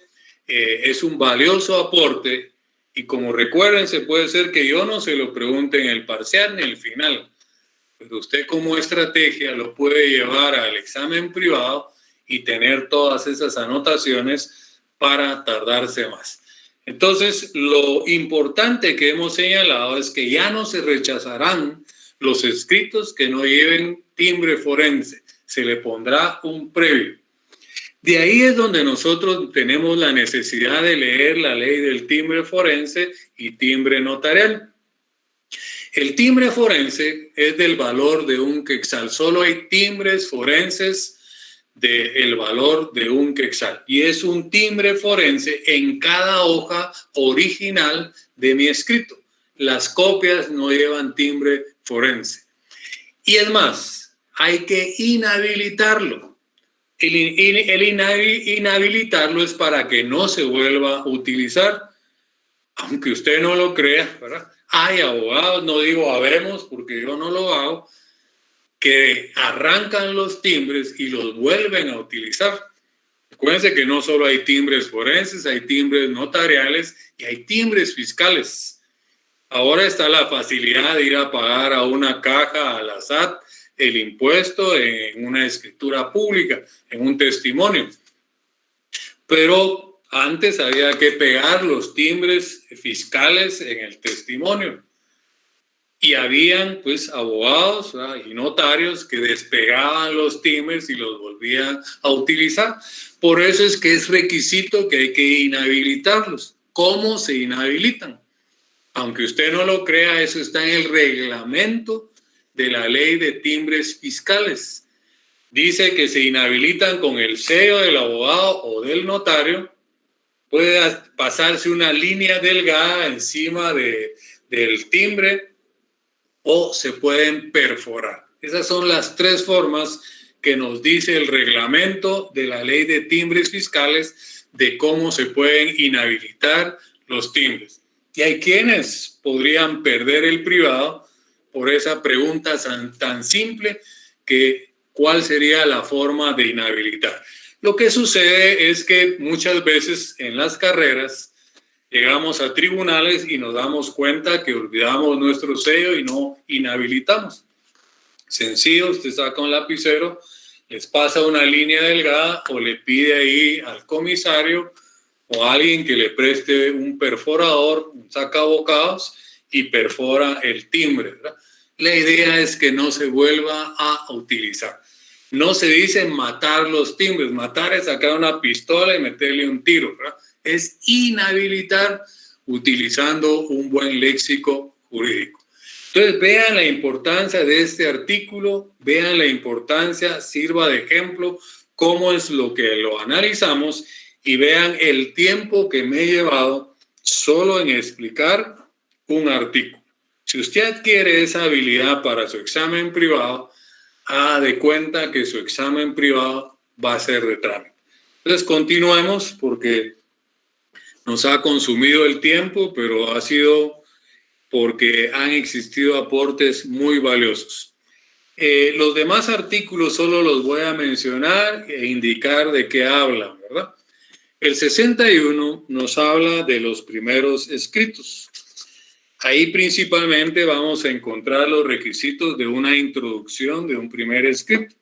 es un valioso aporte. Y como recuérdense, puede ser que yo no se lo pregunte en el parcial ni en el final, pero usted como estrategia lo puede llevar al examen privado y tener todas esas anotaciones para tardarse más. Entonces, lo importante que hemos señalado es que ya no se rechazarán los escritos que no lleven timbre forense, se le pondrá un previo. De ahí es donde nosotros tenemos la necesidad de leer la ley del timbre forense y timbre notarial. El timbre forense es del valor de un quetzal. Solo hay timbres forenses del valor de un quetzal. Y es un timbre forense en cada hoja original de mi escrito. Las copias no llevan timbre forense. Y es más, hay que inhabilitarlo. El inhabilitarlo es para que no se vuelva a utilizar, aunque usted no lo crea, ¿verdad? Hay abogados, no digo habemos porque yo no lo hago, que arrancan los timbres y los vuelven a utilizar. Acuérdense que no solo hay timbres forenses, hay timbres notariales y hay timbres fiscales. Ahora está la facilidad de ir a pagar a una caja, a la SAT, el impuesto en una escritura pública, en un testimonio. Pero antes había que pegar los timbres fiscales en el testimonio. Y habían pues abogados, ¿verdad?, y notarios que despegaban los timbres y los volvían a utilizar. Por eso es que es requisito que hay que inhabilitarlos. ¿Cómo se inhabilitan? Aunque usted no lo crea, eso está en el reglamento de la ley de timbres fiscales. Dice que se inhabilitan con el sello del abogado o del notario. Puede pasarse una línea delgada encima del timbre o se pueden perforar. Esas son las tres formas que nos dice el reglamento de la ley de timbres fiscales de cómo se pueden inhabilitar los timbres. Y hay quienes podrían perder el privado por esa pregunta tan simple que ¿cuál sería la forma de inhabilitar? Lo que sucede es que muchas veces en las carreras llegamos a tribunales y nos damos cuenta que olvidamos nuestro sello y no inhabilitamos. Sencillo, usted saca un lapicero, les pasa una línea delgada o le pide ahí al comisario o a alguien que le preste un perforador, un sacabocados y perfora el timbre, ¿verdad? La idea es que no se vuelva a utilizar. No se dice matar los timbres. Matar es sacar una pistola y meterle un tiro, ¿verdad? Es inhabilitar utilizando un buen léxico jurídico. Entonces, vean la importancia de este artículo, vean la importancia, sirva de ejemplo cómo es lo que lo analizamos y vean el tiempo que me he llevado solo en explicar un artículo. Si usted adquiere esa habilidad para su examen privado, haga de cuenta que su examen privado va a ser de trámite. Entonces, continuemos porque nos ha consumido el tiempo, pero ha sido porque han existido aportes muy valiosos. Los demás artículos solo los voy a mencionar e indicar de qué hablan, ¿verdad? El 61 nos habla de los primeros escritos. Ahí principalmente vamos a encontrar los requisitos de una introducción de un primer escrito.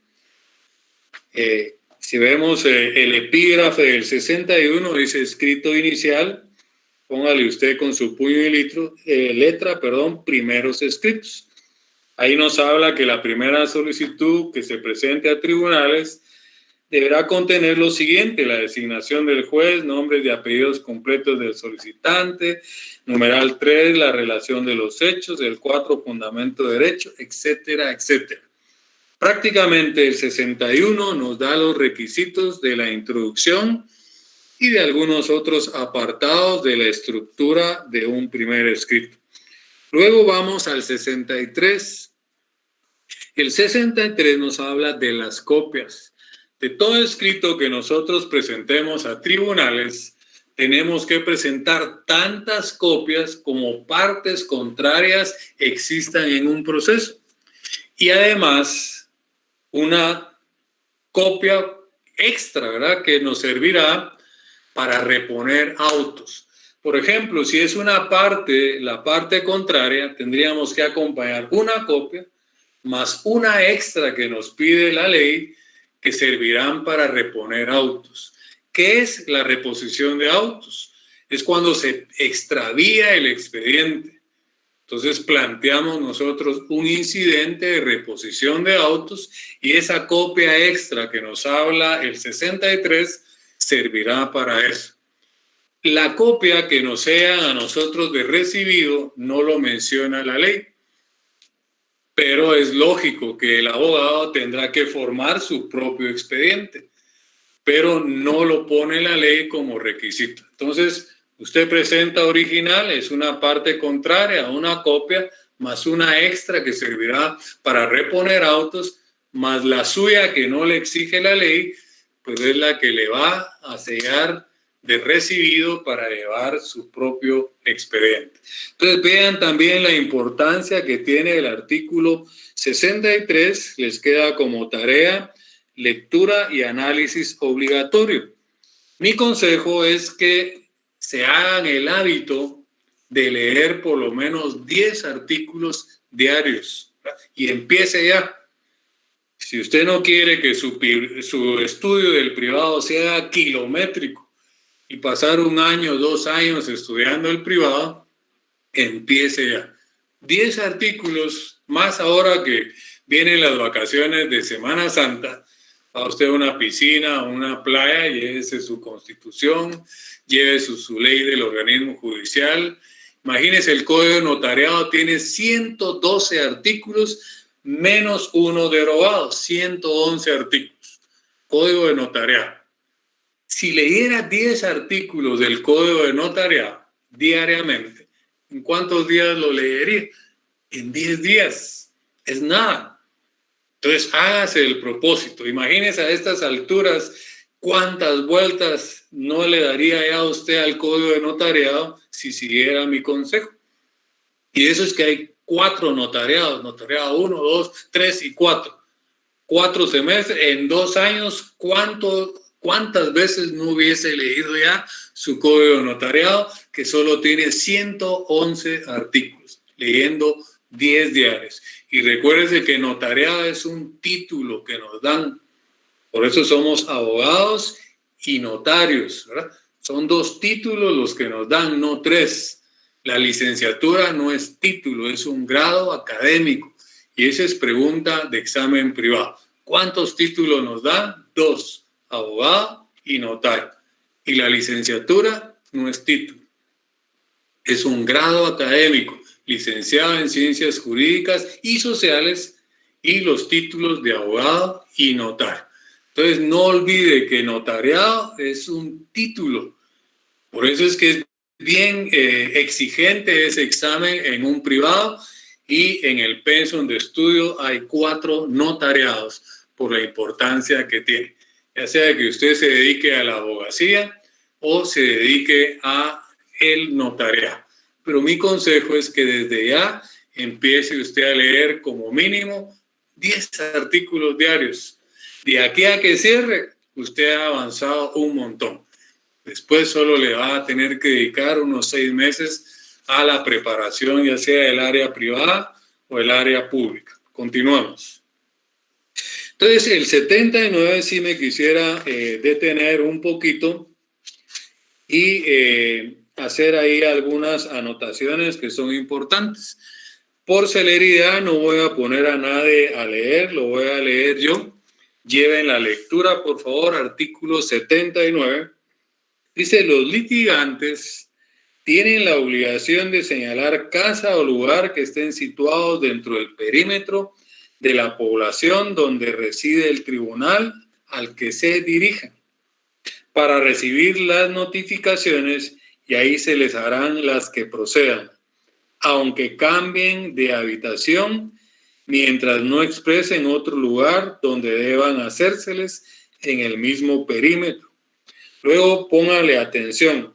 Si vemos el epígrafe del 61, dice escrito inicial, póngale usted con su puño y letra, primeros escritos. Ahí nos habla que la primera solicitud que se presente a tribunales deberá contener lo siguiente: la designación del juez, nombres y apellidos completos del solicitante, numeral 3, la relación de los hechos, el 4, fundamento de derecho, etcétera, etcétera. Prácticamente el 61 nos da los requisitos de la introducción y de algunos otros apartados de la estructura de un primer escrito. Luego vamos al 63. El 63 nos habla de las copias. De todo escrito que nosotros presentemos a tribunales, tenemos que presentar tantas copias como partes contrarias existan en un proceso. Y además, una copia extra, ¿verdad?, que nos servirá para reponer autos. Por ejemplo, si es una parte, la parte contraria, tendríamos que acompañar una copia más una extra que nos pide la ley, que servirán para reponer autos. ¿Qué es la reposición de autos? Es cuando se extravía el expediente. Entonces planteamos nosotros un incidente de reposición de autos y esa copia extra que nos habla el 63 servirá para eso. La copia que nos sea a nosotros de recibido no lo menciona la ley, pero es lógico que el abogado tendrá que formar su propio expediente, pero no lo pone la ley como requisito. Entonces, usted presenta original, es una parte contraria a una copia, más una extra que servirá para reponer autos, más la suya que no le exige la ley, pues es la que le va a sellar de recibido para llevar su propio expediente. Entonces vean también la importancia que tiene el artículo 63, les queda como tarea lectura y análisis obligatorio. Mi consejo es que se hagan el hábito de leer por lo menos 10 artículos diarios, ¿verdad? Y empiece ya. Si usted no quiere que su estudio del privado sea kilométrico y pasar 1 año, 2 años estudiando el privado, empiece ya. 10 artículos, más ahora que vienen las vacaciones de Semana Santa, a usted una piscina, una playa, llévese su constitución, llévese su ley del organismo judicial. Imagínese, el Código de Notariado tiene 112 artículos menos 1 derogado, 111 artículos. Código de Notariado. Si leyera 10 artículos del Código de Notariado diariamente, ¿en cuántos días lo leería? En 10 días. Es nada. Entonces, hágase el propósito. Imagínese a estas alturas cuántas vueltas no le daría ya a usted al Código de Notariado si siguiera mi consejo. Y eso es que hay 4 notariados, notariado 1, 2, 3 y 4. 4 semestres, en 2 años, ¿cuántas veces no hubiese leído ya su Código de Notariado, que solo tiene 111 artículos, leyendo 10 diarios? Y recuérdese que notariado es un título que nos dan, por eso somos abogados y notarios, ¿verdad? Son 2 títulos los que nos dan, no 3. La licenciatura no es título, es un grado académico. Y esa es pregunta de examen privado. ¿Cuántos títulos nos dan? 2, abogado y notario. Y la licenciatura no es título, es un grado académico, licenciado en Ciencias Jurídicas y Sociales, y los títulos de abogado y notario. Entonces, no olvide que notariado es un título. Por eso es que es bien exigente ese examen en un privado, y en el pensum de estudio hay 4 notariados por la importancia que tiene. Ya sea que usted se dedique a la abogacía o se dedique a el notariado. Pero mi consejo es que desde ya empiece usted a leer como mínimo 10 artículos diarios. De aquí a que cierre, usted ha avanzado un montón. Después solo le va a tener que dedicar unos 6 meses a la preparación, ya sea del área privada o el área pública. Continuamos. Entonces, el 79 sí me quisiera detener un poquito y hacer ahí algunas anotaciones que son importantes. Por celeridad no voy a poner a nadie a leer, lo voy a leer yo. Lleven la lectura, por favor, artículo 79. Dice: los litigantes tienen la obligación de señalar casa o lugar que estén situados dentro del perímetro de la población donde reside el tribunal al que se dirijan, para recibir las notificaciones, y ahí se les harán las que procedan, aunque cambien de habitación, mientras no expresen otro lugar donde deban hacérseles en el mismo perímetro. Luego póngale atención.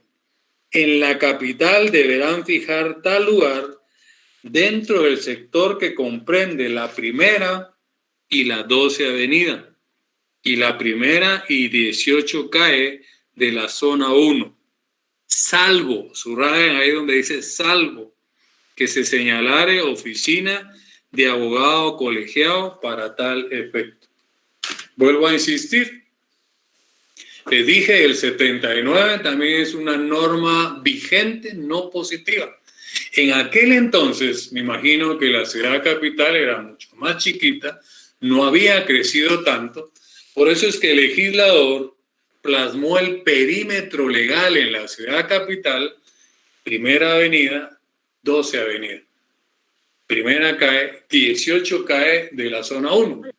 En la capital deberán fijar tal lugar dentro del sector que comprende la primera y la 12 avenida, y la primera y 18 calle de la zona 1, salvo, subrayen ahí donde dice salvo, que se señalare oficina de abogado colegiado para tal efecto. Vuelvo a insistir. Les dije, el 79 también es una norma vigente, no positiva. En aquel entonces, me imagino que la ciudad capital era mucho más chiquita, no había crecido tanto. Por eso es que el legislador plasmó el perímetro legal en la ciudad capital: primera avenida, 12 avenida. Primera calle, 18 calle de la zona 1.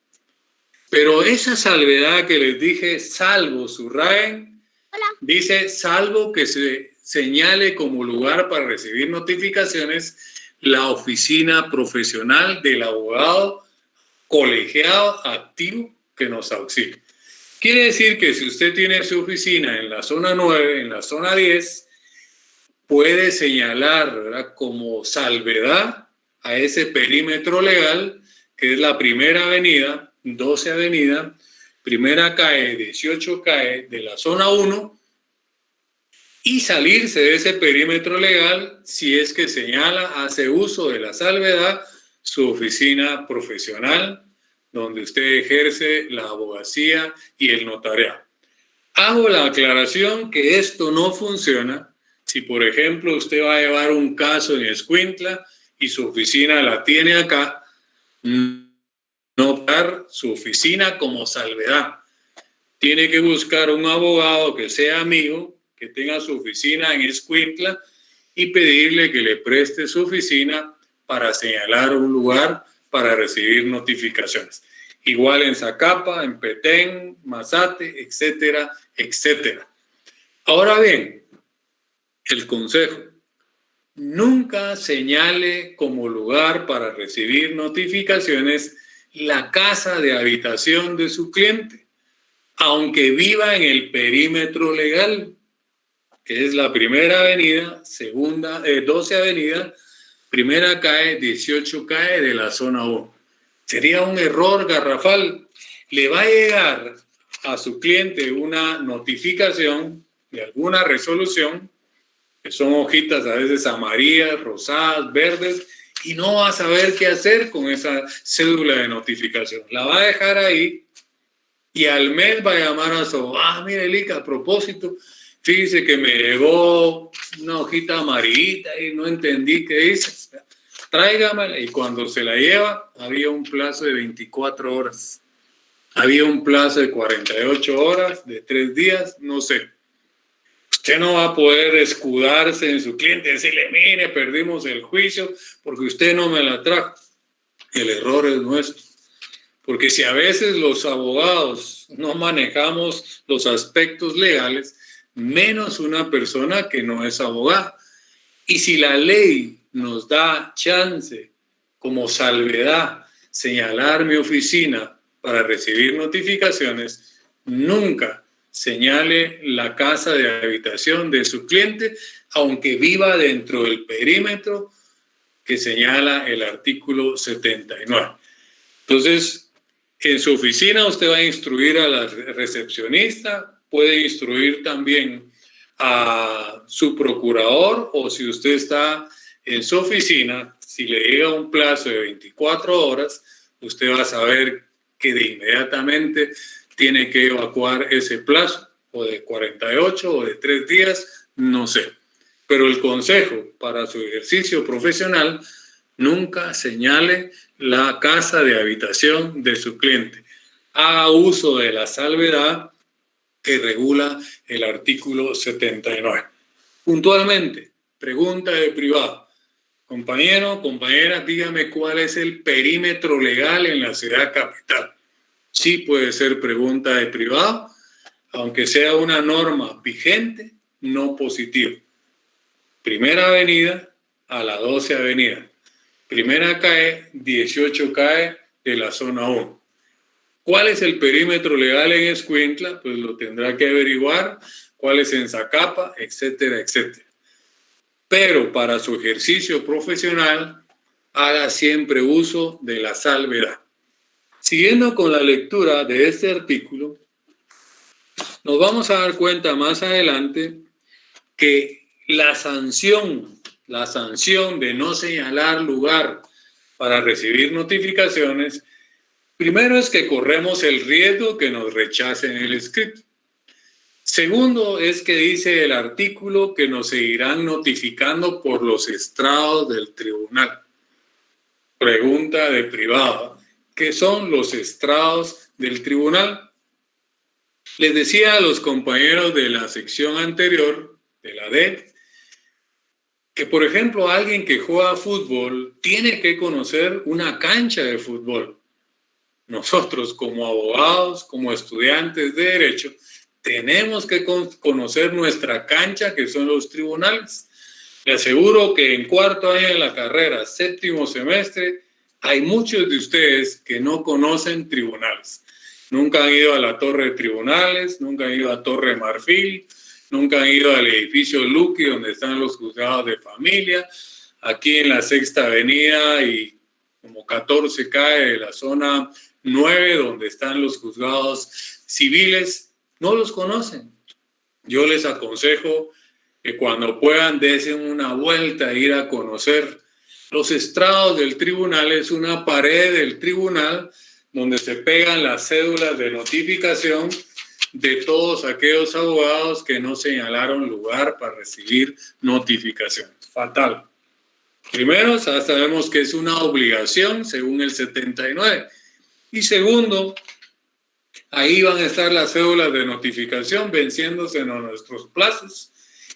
Pero esa salvedad que les dije, salvo, subrayen, dice salvo que se señale como lugar para recibir notificaciones la oficina profesional del abogado colegiado activo que nos auxilia. Quiere decir que si usted tiene su oficina en la zona 9, en la zona 10, puede señalar, ¿verdad?, como salvedad a ese perímetro legal, que es la primera avenida, 12 avenida, primera calle, 18 calle de la zona 1, y salirse de ese perímetro legal si es que señala, hace uso de la salvedad, su oficina profesional, donde usted ejerce la abogacía y el notariado. Hago la aclaración que esto no funciona si, por ejemplo, usted va a llevar un caso en Escuintla y su oficina la tiene acá, no dar su oficina como salvedad. Tiene que buscar un abogado que sea amigo, que tenga su oficina en Escuintla y pedirle que le preste su oficina para señalar un lugar para recibir notificaciones. Igual en Zacapa, en Petén, Mazate, etcétera, etcétera. Ahora bien, el consejo: nunca señale como lugar para recibir notificaciones la casa de habitación de su cliente, aunque viva en el perímetro legal, que es la primera avenida, 12 avenida, primera calle, 18 calle de la zona 1. Sería un error garrafal. Le va a llegar a su cliente una notificación de alguna resolución, que son hojitas a veces amarillas, rosadas, verdes, y no va a saber qué hacer con esa cédula de notificación. La va a dejar ahí y al mes va a llamar a su, mire, Lica, a propósito, fíjese que me llegó una hojita amarillita y no entendí qué dice. Tráigamela. Y cuando se la lleva, había un plazo de 24 horas. Había un plazo de 48 horas, de 3 días, no sé. Usted no va a poder escudarse en su cliente y decirle, mire, perdimos el juicio porque usted no me la trajo. El error es nuestro. Porque si a veces los abogados no manejamos los aspectos legales, menos una persona que no es abogada. Y si la ley nos da chance como salvedad señalar mi oficina para recibir notificaciones, nunca señale la casa de habitación de su cliente, aunque viva dentro del perímetro que señala el artículo 79. Entonces, en su oficina usted va a instruir a la recepcionista, puede instruir también a su procurador, o si usted está en su oficina, si le llega un plazo de 24 horas, usted va a saber que de inmediatamente tiene que evacuar ese plazo, o de 48 o de 3 días, no sé. Pero el consejo para su ejercicio profesional: nunca señale la casa de habitación de su cliente. Haga uso de la salvedad que regula el artículo 79. Puntualmente, pregunta de privado. Compañero, compañera, dígame cuál es el perímetro legal en la ciudad capital. Sí puede ser pregunta de privado, aunque sea una norma vigente, no positiva. Primera avenida a la 12 avenida. Primera calle, 18 calle de la zona 1. ¿Cuál es el perímetro legal en Escuintla? Pues lo tendrá que averiguar. ¿Cuál es en Zacapa? Etcétera, etcétera. Pero para su ejercicio profesional, haga siempre uso de la salvedad. Siguiendo con la lectura de este artículo, nos vamos a dar cuenta más adelante que la sanción de no señalar lugar para recibir notificaciones, primero es que corremos el riesgo que nos rechacen el escrito. Segundo es que dice el artículo que nos seguirán notificando por los estrados del tribunal. Pregunta de privado: ¿qué son los estrados del tribunal? Les decía a los compañeros de la sección anterior, de la D, que, por ejemplo, alguien que juega fútbol tiene que conocer una cancha de fútbol. Nosotros, como abogados, como estudiantes de Derecho, tenemos que conocer nuestra cancha, que son los tribunales. Le aseguro que en cuarto año de la carrera, séptimo semestre, hay muchos de ustedes que no conocen tribunales. Nunca han ido a la Torre de Tribunales, nunca han ido a Torre Marfil, nunca han ido al edificio Luqui, donde están los juzgados de familia. Aquí en la Sexta Avenida y como 14 cae de la zona 9, donde están los juzgados civiles, no los conocen. Yo les aconsejo que cuando puedan desen una vuelta a ir a conocer los estrados del tribunal. Es una pared del tribunal donde se pegan las cédulas de notificación de todos aquellos abogados que no señalaron lugar para recibir notificaciones. Fatal. Primero, ya sabemos que es una obligación según el 79. Y segundo, ahí van a estar las cédulas de notificación venciéndose en nuestros plazos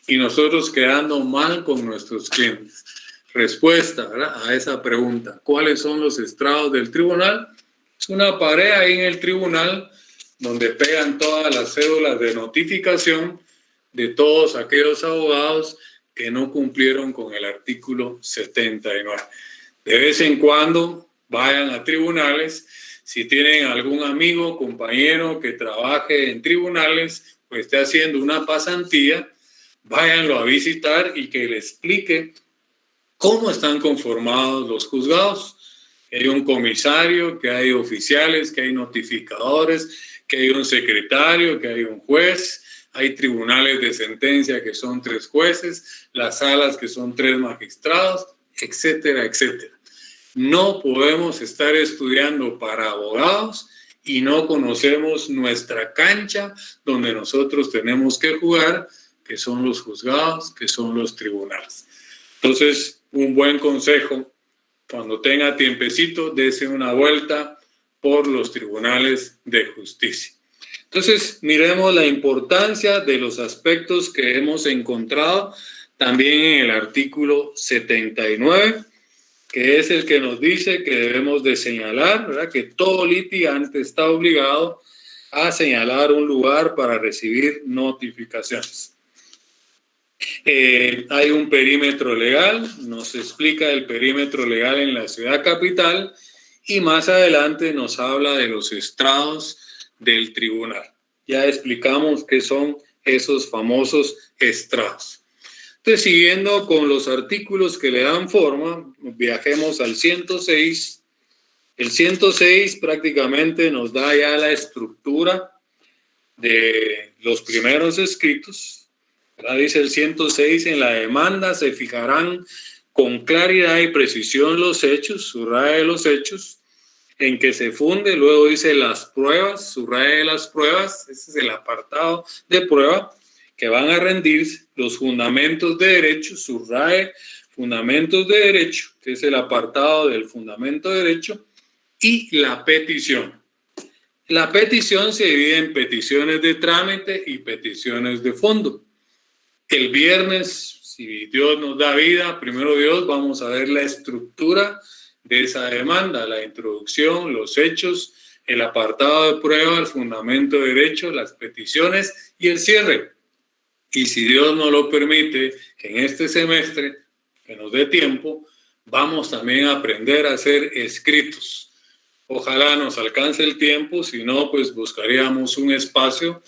y nosotros quedando mal con nuestros clientes. Respuesta, ¿verdad?, a esa pregunta. ¿Cuáles son los estrados del tribunal? Es una pared ahí en el tribunal donde pegan todas las cédulas de notificación de todos aquellos abogados que no cumplieron con el artículo 79. De vez en cuando vayan a tribunales. Si tienen algún amigo, compañero que trabaje en tribunales o esté haciendo una pasantía, váyanlo a visitar y que le explique cómo están conformados los juzgados. Que hay un comisario, que hay oficiales, que hay notificadores, que hay un secretario, que hay un juez. Hay tribunales de sentencia que son 3 jueces, las salas que son 3 magistrados, etcétera, etcétera. No podemos estar estudiando para abogados y no conocemos nuestra cancha donde nosotros tenemos que jugar, que son los juzgados, que son los tribunales. Entonces, un buen consejo, cuando tenga tiempecito, dése una vuelta por los tribunales de justicia. Entonces, miremos la importancia de los aspectos que hemos encontrado también en el artículo 79, que es el que nos dice que debemos de señalar, ¿verdad?, que todo litigante está obligado a señalar un lugar para recibir notificaciones. Hay un perímetro legal, nos explica el perímetro legal en la ciudad capital y más adelante nos habla de los estrados del tribunal. Ya explicamos qué son esos famosos estrados. Entonces, siguiendo con los artículos que le dan forma, viajemos al 106. El 106 prácticamente nos da ya la estructura de los primeros escritos. ¿Verdad? Dice el 106, en la demanda se fijarán con claridad y precisión los hechos, subraya los hechos, en que se funde. Luego dice las pruebas, subraya las pruebas, ese es el apartado de prueba, que van a rendirse, los fundamentos de derecho, subraye fundamentos de derecho, que es el apartado del fundamento de derecho, y la petición. La petición se divide en peticiones de trámite y peticiones de fondo. El viernes, si Dios nos da vida, primero Dios, vamos a ver la estructura de esa demanda, la introducción, los hechos, el apartado de prueba, el fundamento de derecho, las peticiones y el cierre. Y si Dios nos lo permite, en este semestre, que nos dé tiempo, vamos también a aprender a hacer escritos. Ojalá nos alcance el tiempo, si no, pues buscaríamos un espacio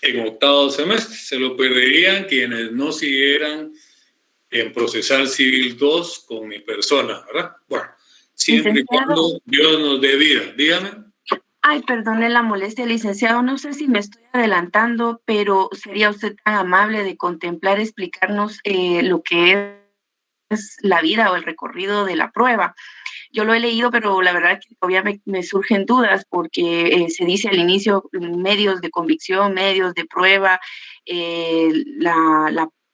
en octavo semestre. Se lo perderían quienes no siguieran en Procesal Civil 2 con mi persona, ¿verdad? Bueno, siempre y cuando Dios nos dé vida. Dígame. Ay, perdone la molestia, licenciado. No sé si me estoy adelantando, pero ¿sería usted tan amable de contemplar, explicarnos lo que es la vida o el recorrido de la prueba? Yo lo he leído, pero la verdad que todavía me surgen dudas porque se dice al inicio medios de convicción, medios de prueba,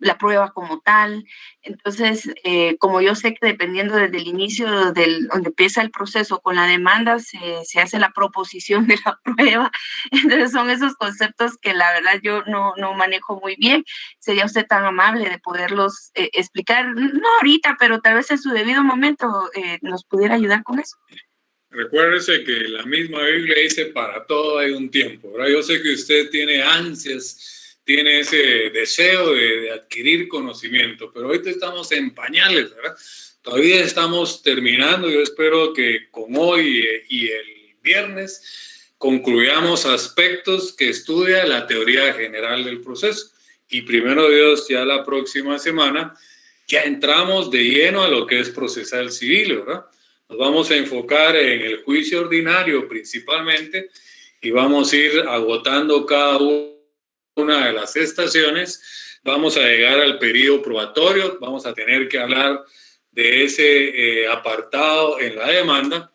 la prueba como tal. Entonces, como yo sé que dependiendo desde el inicio, donde empieza el proceso con la demanda, se hace la proposición de la prueba. Entonces, son esos conceptos que la verdad yo no manejo muy bien. ¿Sería usted tan amable de poderlos explicar? No ahorita, pero tal vez en su debido momento nos pudiera ayudar con eso. Recuérdese que la misma Biblia dice para todo hay un tiempo, ¿verdad? Yo sé que usted tiene ansias, tiene ese deseo de adquirir conocimiento, pero ahorita estamos en pañales, ¿verdad? Todavía estamos terminando. Yo espero que con hoy y el viernes concluyamos aspectos que estudia la teoría general del proceso. Y primero Dios, ya la próxima semana, ya entramos de lleno a lo que es procesal civil, ¿verdad? Nos vamos a enfocar en el juicio ordinario principalmente y vamos a ir agotando cada una de las estaciones. Vamos a llegar al periodo probatorio, vamos a tener que hablar de ese apartado en la demanda.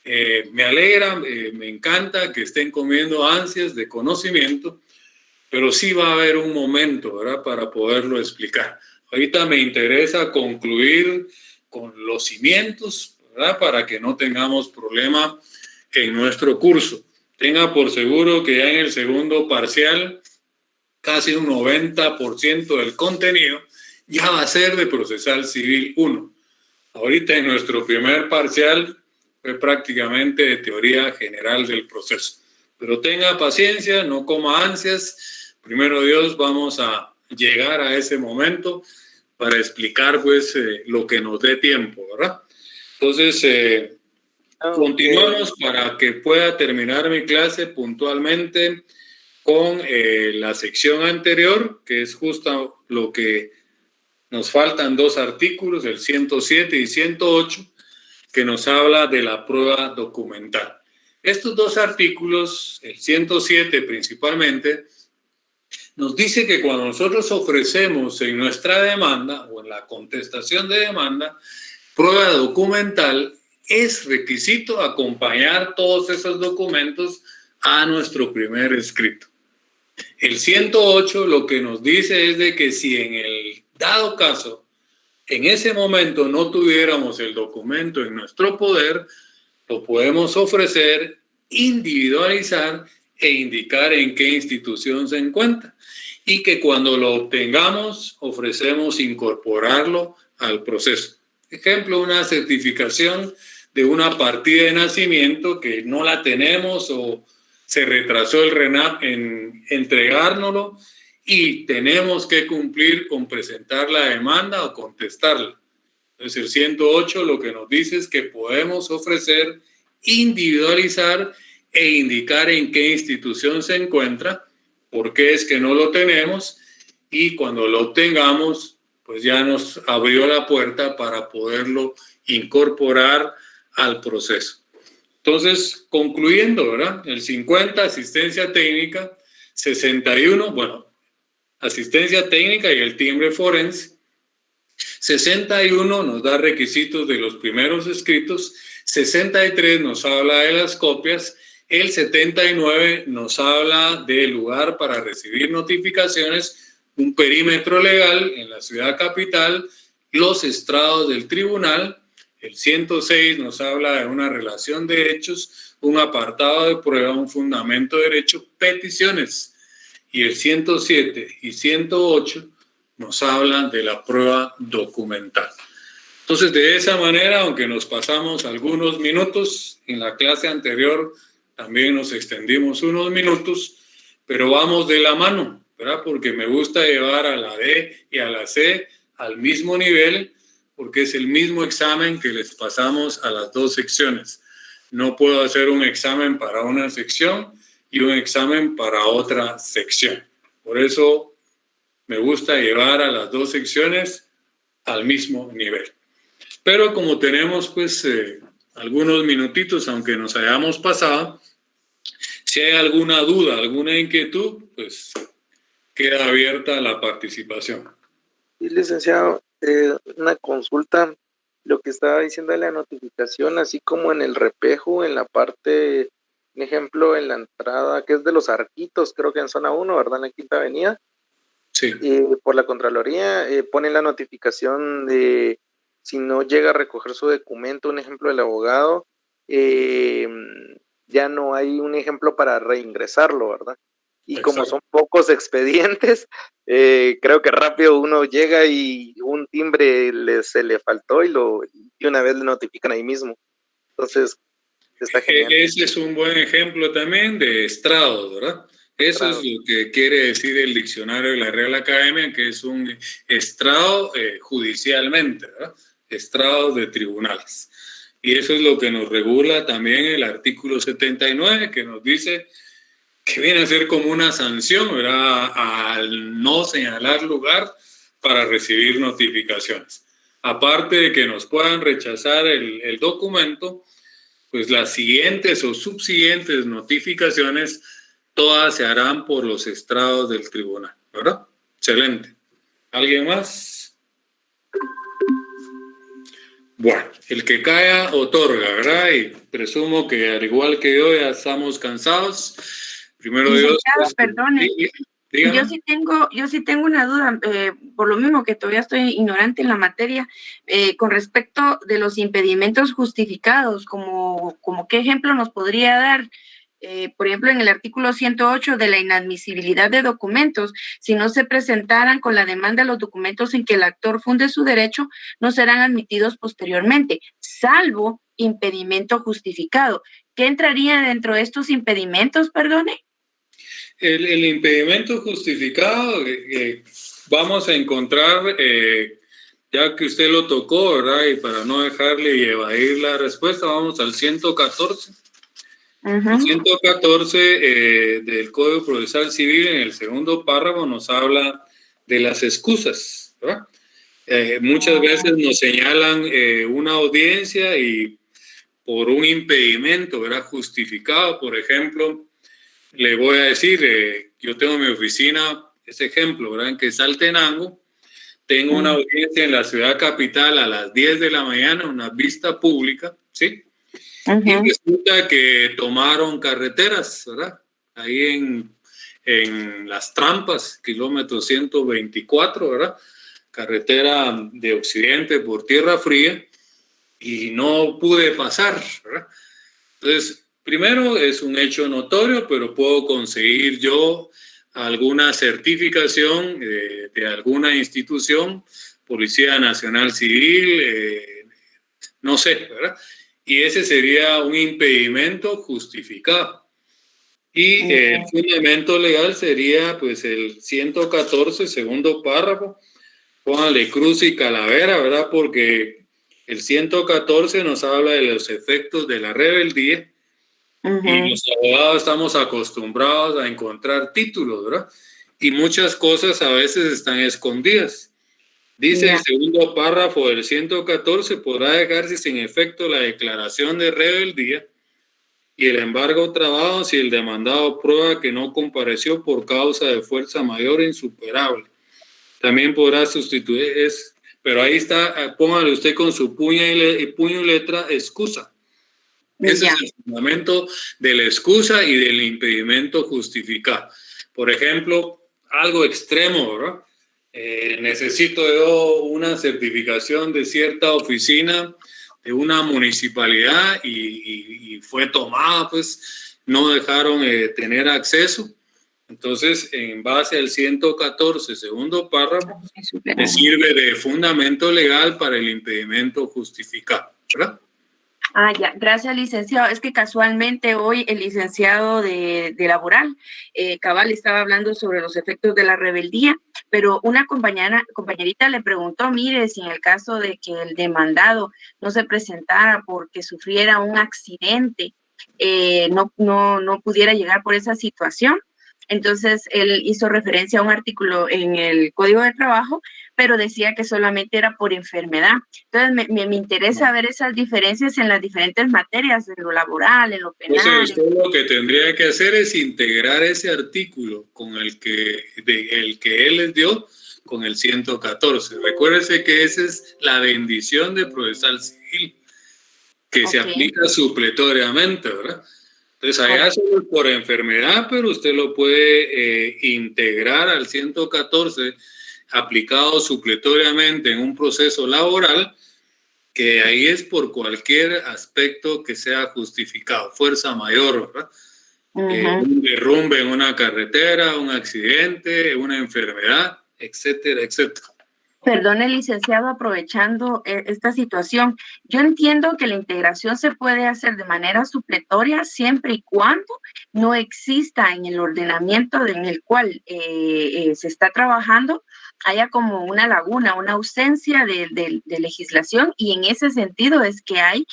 Me alegra, me encanta que estén comiendo ansias de conocimiento, pero sí va a haber un momento, ¿verdad?, para poderlo explicar. Ahorita me interesa concluir con los cimientos, ¿verdad?, para que no tengamos problema en nuestro curso. Tenga por seguro que ya en el segundo parcial, casi un 90% del contenido ya va a ser de procesal civil 1. Ahorita en nuestro primer parcial fue prácticamente de teoría general del proceso. Pero tenga paciencia, no coma ansias. Primero Dios, vamos a llegar a ese momento para explicar pues lo que nos dé tiempo, ¿verdad? Entonces, continuamos para que pueda terminar mi clase puntualmente con la sección anterior, que es justo lo que nos faltan, 2 artículos, el 107 y 108, que nos habla de la prueba documental. Estos 2 artículos, el 107 principalmente, nos dice que cuando nosotros ofrecemos en nuestra demanda o en la contestación de demanda prueba documental, es requisito acompañar todos esos documentos a nuestro primer escrito. El 108 lo que nos dice es de que si en el dado caso, en ese momento no tuviéramos el documento en nuestro poder, lo podemos ofrecer, individualizar e indicar en qué institución se encuentra. Y que cuando lo obtengamos, ofrecemos incorporarlo al proceso. Ejemplo, una certificación de una partida de nacimiento que no la tenemos o se retrasó el RENAP en entregárnoslo y tenemos que cumplir con presentar la demanda o contestarla. Entonces, el 108 lo que nos dice es que podemos ofrecer, individualizar e indicar en qué institución se encuentra, por qué es que no lo tenemos, y cuando lo obtengamos, pues ya nos abrió la puerta para poderlo incorporar al proceso. Entonces, concluyendo, ¿verdad? El 50, asistencia técnica, 61, bueno, asistencia técnica y el timbre forense. 61 nos da requisitos de los primeros escritos, 63 nos habla de las copias, el 79 nos habla del lugar para recibir notificaciones, un perímetro legal en la ciudad capital, los estrados del tribunal. El 106 nos habla de una relación de hechos, un apartado de prueba, un fundamento de derecho, peticiones. Y el 107 y 108 nos hablan de la prueba documental. Entonces, de esa manera, aunque nos pasamos algunos minutos, en la clase anterior también nos extendimos unos minutos, pero vamos de la mano, ¿verdad? Porque me gusta llevar a la D y a la C al mismo nivel, porque es el mismo examen que les pasamos a las 2 secciones. No puedo hacer un examen para una sección y un examen para otra sección. Por eso me gusta llevar a las 2 secciones al mismo nivel. Pero como tenemos pues algunos minutitos, aunque nos hayamos pasado, si hay alguna duda, alguna inquietud, pues queda abierta la participación. Sí, licenciado, una consulta, lo que estaba diciendo de la notificación, así como en el repejo, en la parte, un ejemplo, en la entrada, que es de los Arquitos, creo que en zona 1, ¿verdad? En la Quinta Avenida. Sí. Por la Contraloría, ponen la notificación de si no llega a recoger su documento, un ejemplo del abogado, ya no hay un ejemplo para reingresarlo, ¿verdad? Y exacto, como son pocos expedientes, creo que rápido uno llega y un timbre se le faltó y una vez le notifican ahí mismo. Entonces, está genial. Ese es un buen ejemplo también de estrados, ¿verdad? Eso es lo que quiere decir el diccionario de la Real Academia, que es un estrado judicialmente, ¿verdad? Estrados de tribunales. Y eso es lo que nos regula también el artículo 79, que nos dice que viene a ser como una sanción, ¿verdad?, al no señalar lugar para recibir notificaciones. Aparte de que nos puedan rechazar el documento, pues las siguientes o subsiguientes notificaciones todas se harán por los estrados del tribunal, ¿verdad? Excelente. ¿Alguien más? Bueno, el que calla otorga, ¿verdad? Y presumo que al igual que yo ya estamos cansados. Primero Dios. Pues, perdone. Yo sí tengo una duda, por lo mismo que todavía estoy ignorante en la materia, con respecto de los impedimentos justificados, como qué ejemplo nos podría dar. Por ejemplo, en el artículo 108 de la inadmisibilidad de documentos, si no se presentaran con la demanda los documentos en que el actor funde su derecho, no serán admitidos posteriormente, salvo impedimento justificado. ¿Qué entraría dentro de estos impedimentos, perdone? El impedimento justificado, vamos a encontrar, ya que usted lo tocó, ¿verdad? Y para no dejarle y evadir la respuesta, vamos al 114. El 114 del Código Procesal Civil, en el segundo párrafo, nos habla de las excusas, ¿verdad? Muchas veces nos señalan una audiencia y por un impedimento, ¿verdad?, justificado. Por ejemplo, le voy a decir, yo tengo mi oficina, ese ejemplo, ¿verdad?, en Quetzaltenango. Tengo una audiencia en la ciudad capital a las 10 de la mañana, una vista pública, ¿sí? Y resulta que tomaron carreteras, ¿verdad? Ahí en Las Trampas, kilómetro 124, ¿verdad? Carretera de Occidente por Tierra Fría, y no pude pasar, ¿verdad? Entonces, primero es un hecho notorio, pero puedo conseguir yo alguna certificación de alguna institución, Policía Nacional Civil, no sé, ¿verdad? Y ese sería un impedimento justificado. Y el fundamento legal sería pues el 114, segundo párrafo. Pónganle cruz y calavera, ¿verdad? Porque el 114 nos habla de los efectos de la rebeldía. Y los abogados estamos acostumbrados a encontrar títulos, ¿verdad? Y muchas cosas a veces están escondidas. Dice el segundo párrafo del 114, podrá dejarse sin efecto la declaración de rebeldía y el embargo trabajo si el demandado prueba que no compareció por causa de fuerza mayor e insuperable. También podrá sustituir, pero ahí está, póngale usted con su puño y letra, excusa. Ese es el fundamento de la excusa y del impedimento justificado. Por ejemplo, algo extremo, ¿verdad? Necesito yo una certificación de cierta oficina de una municipalidad y fue tomada, pues no dejaron tener acceso. Entonces, en base al 114, segundo párrafo, le sirve de fundamento legal para el impedimento justificado, ¿verdad? Ya, gracias, licenciado. Es que casualmente hoy el licenciado de laboral, cabal, estaba hablando sobre los efectos de la rebeldía, pero una compañerita le preguntó, mire, si en el caso de que el demandado no se presentara porque sufriera un accidente, no pudiera llegar por esa situación. Entonces, él hizo referencia a un artículo en el Código de Trabajo, pero decía que solamente era por enfermedad. Entonces, me interesa ver esas diferencias en las diferentes materias, en lo laboral, en lo penal. Entonces, usted lo que tendría que hacer es integrar ese artículo con el que él les dio con el 114. Recuérdese que esa es la bendición de procesal civil, que se aplica supletoriamente, ¿verdad? Entonces, allá solo por enfermedad, pero usted lo puede integrar al 114 aplicado supletoriamente en un proceso laboral, que ahí es por cualquier aspecto que sea justificado, fuerza mayor, ¿verdad? Un derrumbe en una carretera, un accidente, una enfermedad, etcétera, etcétera. Perdone, licenciado, aprovechando esta situación, yo entiendo que la integración se puede hacer de manera supletoria siempre y cuando no exista en el ordenamiento en el cual se está trabajando haya como una laguna, una ausencia de legislación, y en ese sentido es que hay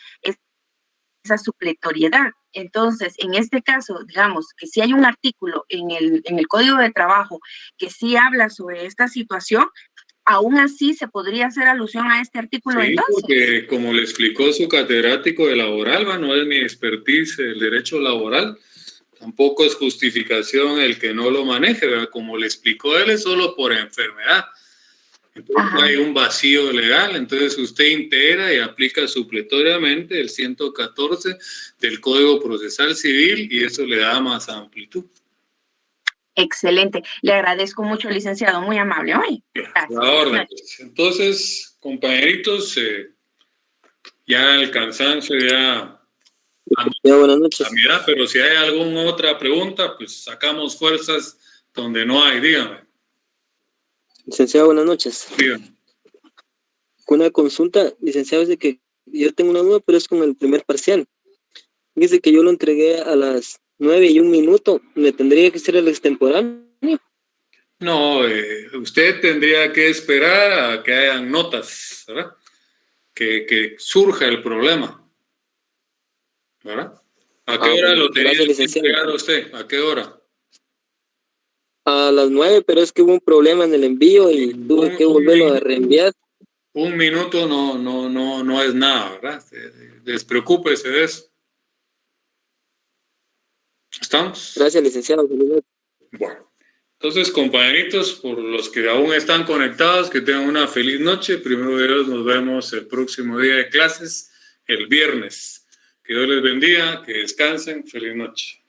esa supletoriedad. Entonces, en este caso, digamos que si hay un artículo en el Código de Trabajo que sí habla sobre esta situación, aún así se podría hacer alusión a este artículo. Sí, entonces. Porque como le explicó su catedrático de laboral, no es mi expertise el derecho laboral, tampoco es justificación el que no lo maneje, ¿verdad? Como le explicó él, es solo por enfermedad. Entonces hay un vacío legal, entonces usted integra y aplica supletoriamente el 114 del Código Procesal Civil y eso le da más amplitud. Excelente. Le agradezco mucho, licenciado. Muy amable hoy. Gracias. La orden. Entonces, compañeritos, ya el cansancio ya buenas noches. Pero si hay alguna otra pregunta, pues sacamos fuerzas donde no hay. Dígame. Licenciado, buenas noches. Dígame. Una consulta, licenciado, es de que yo tengo una duda, pero es con el primer parcial. Dice que yo lo entregué a las 9:01, ¿me tendría que ser el extemporáneo? No, usted tendría que esperar a que hayan notas, ¿verdad? Que surja el problema, ¿verdad? ¿A qué hora lo tenía que entregar usted? ¿A qué hora? A las 9, pero es que hubo un problema en el envío y tuve que volverlo a reenviar. Un minuto no es nada, ¿verdad? Despreocúpese de eso. ¿Estamos? Gracias, licenciado. Bueno, entonces, compañeritos, por los que aún están conectados, que tengan una feliz noche. Primero de Dios, nos vemos el próximo día de clases, el viernes. Que Dios les bendiga, que descansen. Feliz noche.